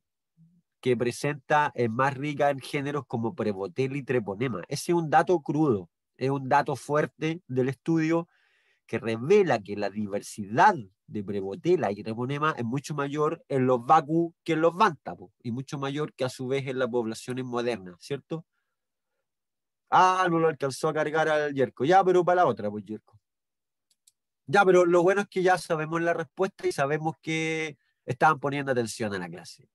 Que presenta, es más rica en géneros como Prevotella y Treponema. Ese es un dato crudo, es un dato fuerte del estudio que revela que la diversidad de Prevotella y Treponema es mucho mayor en los vacus que en los bantapos y mucho mayor que a su vez en las poblaciones modernas, ¿cierto? No lo alcanzó a cargar al Yerko. Ya, pero para la otra, pues Yerko. Ya, pero lo bueno es que ya sabemos la respuesta y sabemos que estaban poniendo atención a la clase.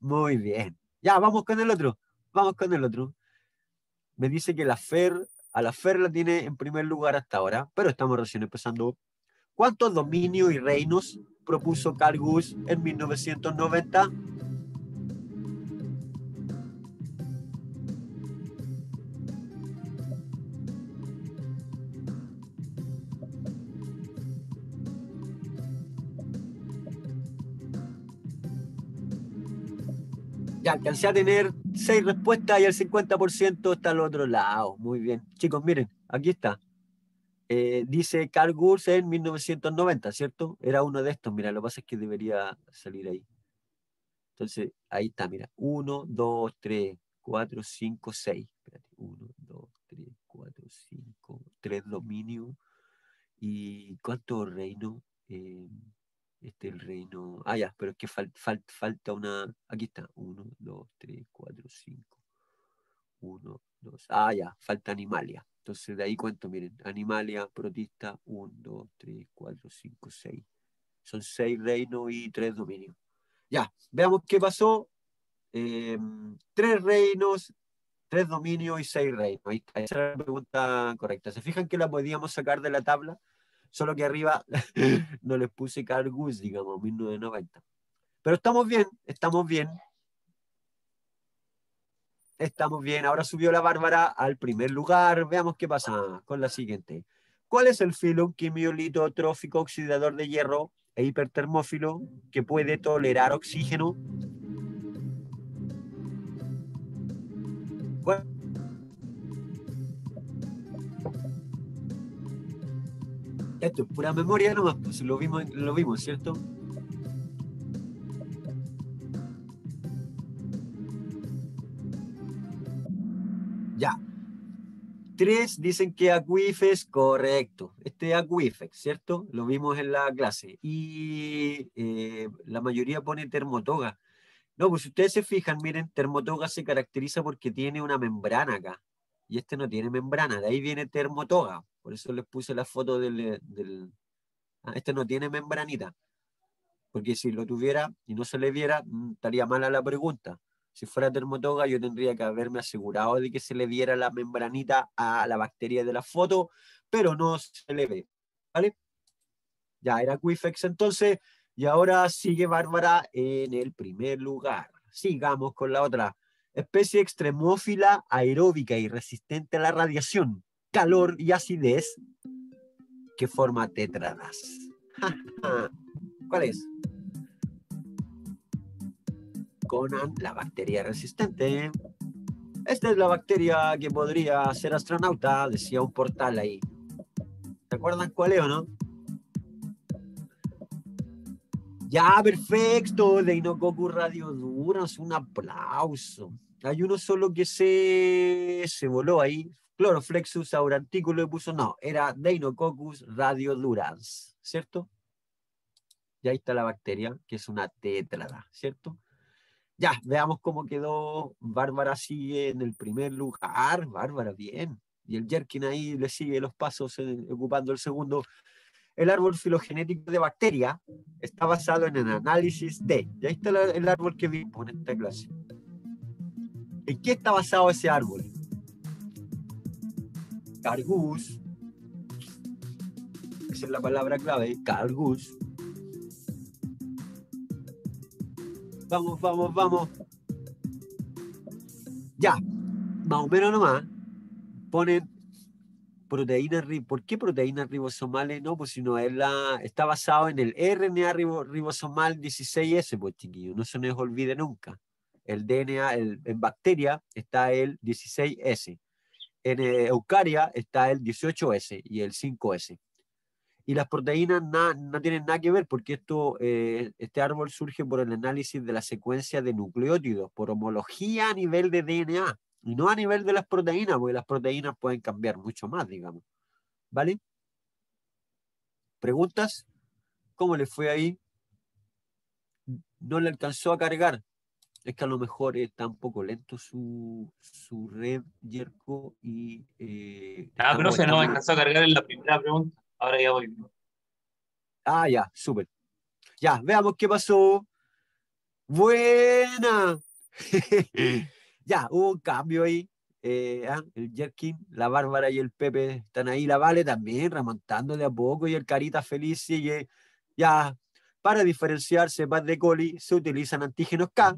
Muy bien. Ya, vamos con el otro. Vamos con el otro. Me dice que a la FER la tiene en primer lugar hasta ahora, pero estamos recién empezando. ¿Cuántos dominios y reinos propuso Carl Gusch en 1990? Ya alcancé a tener 6 respuestas y el 50% está al otro lado. Muy bien. Chicos, miren, aquí está. Dice Carl Gusch en 1990, ¿cierto? Era uno de estos. Mira, lo que pasa es que debería salir ahí. Entonces, ahí está, mira. 1, 2, 3, 4, 5, 6. Espérate. 1, 2, 3, 4, 5. 3 dominios. ¿Y cuántos reinos? El reino. Ya, pero es que falta una. Aquí está. 1, 2, 3, 4, 5. 1, 2. Ya, falta Animalia. Entonces de ahí cuento, miren. Animalia, protista, 1, 2, 3, 4, 5, 6. Son 6 reinos y 3 dominios. Ya, veamos qué pasó. 3 reinos, 3 dominios y 6 reinos. Ahí está. Esa es la pregunta correcta. ¿Se fijan que la podíamos sacar de la tabla? Solo que arriba no les puse Carl Gusch, digamos, 1990. Pero estamos bien, estamos bien. Estamos bien. Ahora subió la Bárbara al primer lugar. Veamos qué pasa con la siguiente. ¿Cuál es el filum quimiolito trófico oxidador de hierro e hipertermófilo que puede tolerar oxígeno? ¿Cuál? Esto es pura memoria nomás, pues lo vimos, ¿cierto? Ya. 3 dicen que Aquifex, correcto. Este es Aquifex, ¿cierto? Lo vimos en la clase. Y la mayoría pone Termotoga. No, pues si ustedes se fijan, miren, Termotoga se caracteriza porque tiene una membrana acá. Y este no tiene membrana, de ahí viene Termotoga. Por eso les puse la foto este no tiene membranita. Porque si lo tuviera y no se le viera, estaría mala la pregunta. Si fuera Termotoga, yo tendría que haberme asegurado de que se le viera la membranita a la bacteria de la foto, pero no se le ve. ¿Vale? Ya era Aquifex entonces, y ahora sigue Bárbara en el primer lugar. Sigamos con la otra. Especie extremófila, aeróbica y resistente a la radiación, calor y acidez, que forma tétradas. ¿Cuál es? Conan, la bacteria resistente. Esta es la bacteria que podría ser astronauta, decía un portal ahí. ¿Se acuerdan cuál es o no? Ya, perfecto. Deinococcus radiodurans, un aplauso. Hay uno solo que se voló ahí. Chloroflexus auranticulo le puso, no, era Deinococcus radiodurans, ¿cierto? Y ahí está la bacteria, que es una tétrada, ¿cierto? Ya, veamos cómo quedó. Bárbara sigue en el primer lugar. Bárbara, bien. Y el Jerkin ahí le sigue los pasos ocupando el segundo. El árbol filogenético de bacteria está basado en el análisis de. Y ahí está el árbol que vimos en esta clase. ¿En qué está basado ese árbol? Cargus. Esa es la palabra clave. Cargus. Vamos, vamos, vamos. Ya, más o menos nomás. Ponen proteínas. ¿Por qué proteínas ribosomales? No, pues si no es está basado en el RNA ribosomal 16S, pues chiquillos, no se nos olvide nunca. El DNA, en bacteria está el 16S. En eucaria está el 18S y el 5S. Y las proteínas no tienen nada que ver porque este árbol surge por el análisis de la secuencia de nucleótidos, por homología a nivel de DNA, y no a nivel de las proteínas, porque las proteínas pueden cambiar mucho más, digamos. ¿Vale? ¿Preguntas? ¿Cómo le fue ahí? ¿No le alcanzó a cargar? Es que a lo mejor está un poco lento su red, Yerko, y... profe, no me alcanzó a cargar en la primera pregunta. Ahora ya voy. Ah, ya, súper. Ya, veamos qué pasó. ¡Buena! Ya, hubo un cambio ahí. El Jerkin, la Bárbara y el Pepe están ahí. La Vale también remontando de a poco y el Carita feliz sigue. Ya, para diferenciar cepas de coli se utilizan antígenos K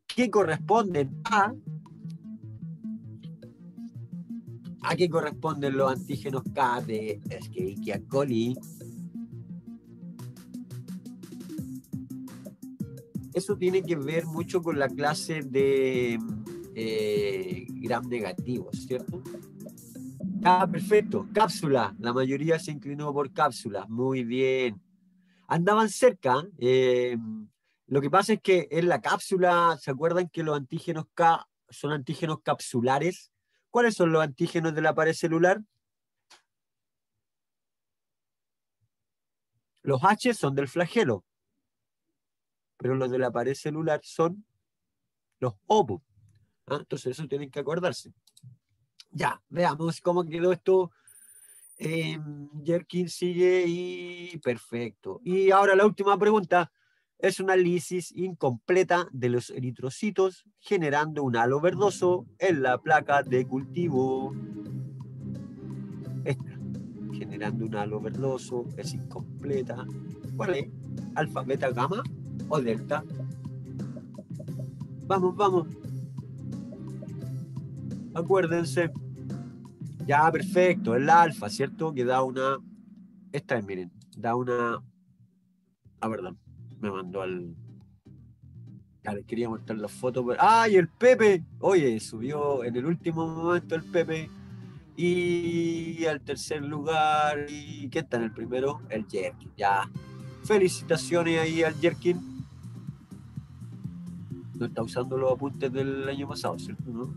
que corresponden ¿A qué corresponden los antígenos K de Escherichia coli? Eso tiene que ver mucho con la clase de gram negativos, ¿cierto? Ah, perfecto. Cápsula. La mayoría se inclinó por cápsula. Muy bien. Andaban cerca. Lo que pasa es que en la cápsula, ¿se acuerdan que los antígenos K son antígenos capsulares? ¿Cuáles son los antígenos de la pared celular? Los H son del flagelo, pero los de la pared celular son los O. ¿Ah? Entonces eso tienen que acordarse. Ya, veamos cómo quedó esto. Jerkin sigue y perfecto. Y ahora la última pregunta. Es una lisis incompleta de los eritrocitos generando un halo verdoso en la placa de cultivo. Esta, generando un halo verdoso, es incompleta. ¿Cuál es? ¿Alfa, beta, gamma o delta? Vamos, vamos. Acuérdense. Ya, perfecto. El alfa, ¿cierto? Que da una... Esta es, miren. Da una... Ah, perdón. Me mandó al... Ya les quería mostrar las fotos. Pero... ¡Ay, el Pepe! Oye, subió en el último momento el Pepe. Y al tercer lugar. ¿Y quién está en el primero? El Jerkin. Ya. Felicitaciones ahí al Jerkin. No está usando los apuntes del año pasado, ¿cierto? ¿No?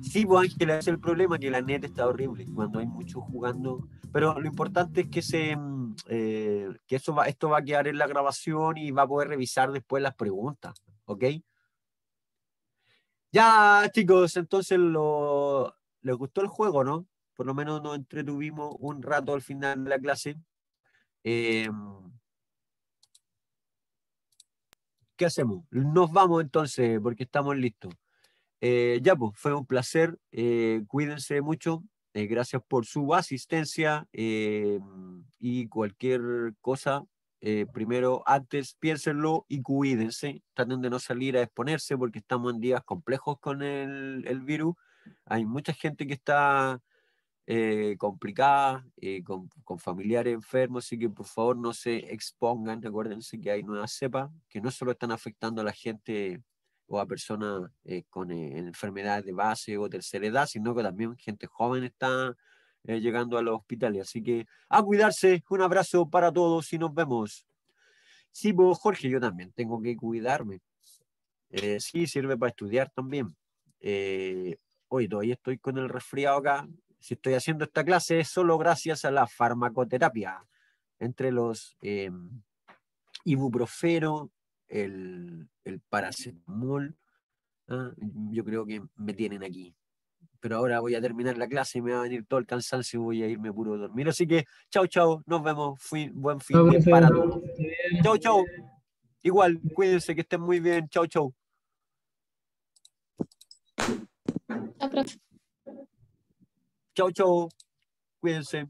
Sí, pues Ángela, ese es el problema, que la net está horrible cuando hay muchos jugando. Pero lo importante es que que esto va a quedar en la grabación y va a poder revisar después las preguntas, ¿ok? Ya, chicos, entonces les gustó el juego, ¿no? Por lo menos nos entretuvimos un rato al final de la clase. ¿Qué hacemos? Nos vamos entonces porque estamos listos. Ya, pues, fue un placer. Cuídense mucho. Gracias por su asistencia y cualquier cosa. Primero, antes, piénsenlo y cuídense. Traten de no salir a exponerse porque estamos en días complejos con el virus. Hay mucha gente que está complicadas, con familiares enfermos, así que por favor no se expongan. Acuérdense que hay nuevas cepas que no solo están afectando a la gente o a personas con enfermedades de base o tercera edad, sino que también gente joven está llegando a los hospitales. Así que a cuidarse, un abrazo para todos y nos vemos. Sí, pues Jorge, yo también tengo que cuidarme. Sí, sirve para estudiar también. Hoy todavía estoy con el resfriado acá. Si estoy haciendo esta clase es solo gracias a la farmacoterapia. Entre los ibuprofeno, el paracetamol, yo creo que me tienen aquí. Pero ahora voy a terminar la clase y me va a venir todo el cansancio y voy a irme puro a dormir. Así que, chau, chau, nos vemos. Buen fin de para todos. Chau, chau. Igual, cuídense, que estén muy bien. Chau, chau. Chau, chau. Cuídense.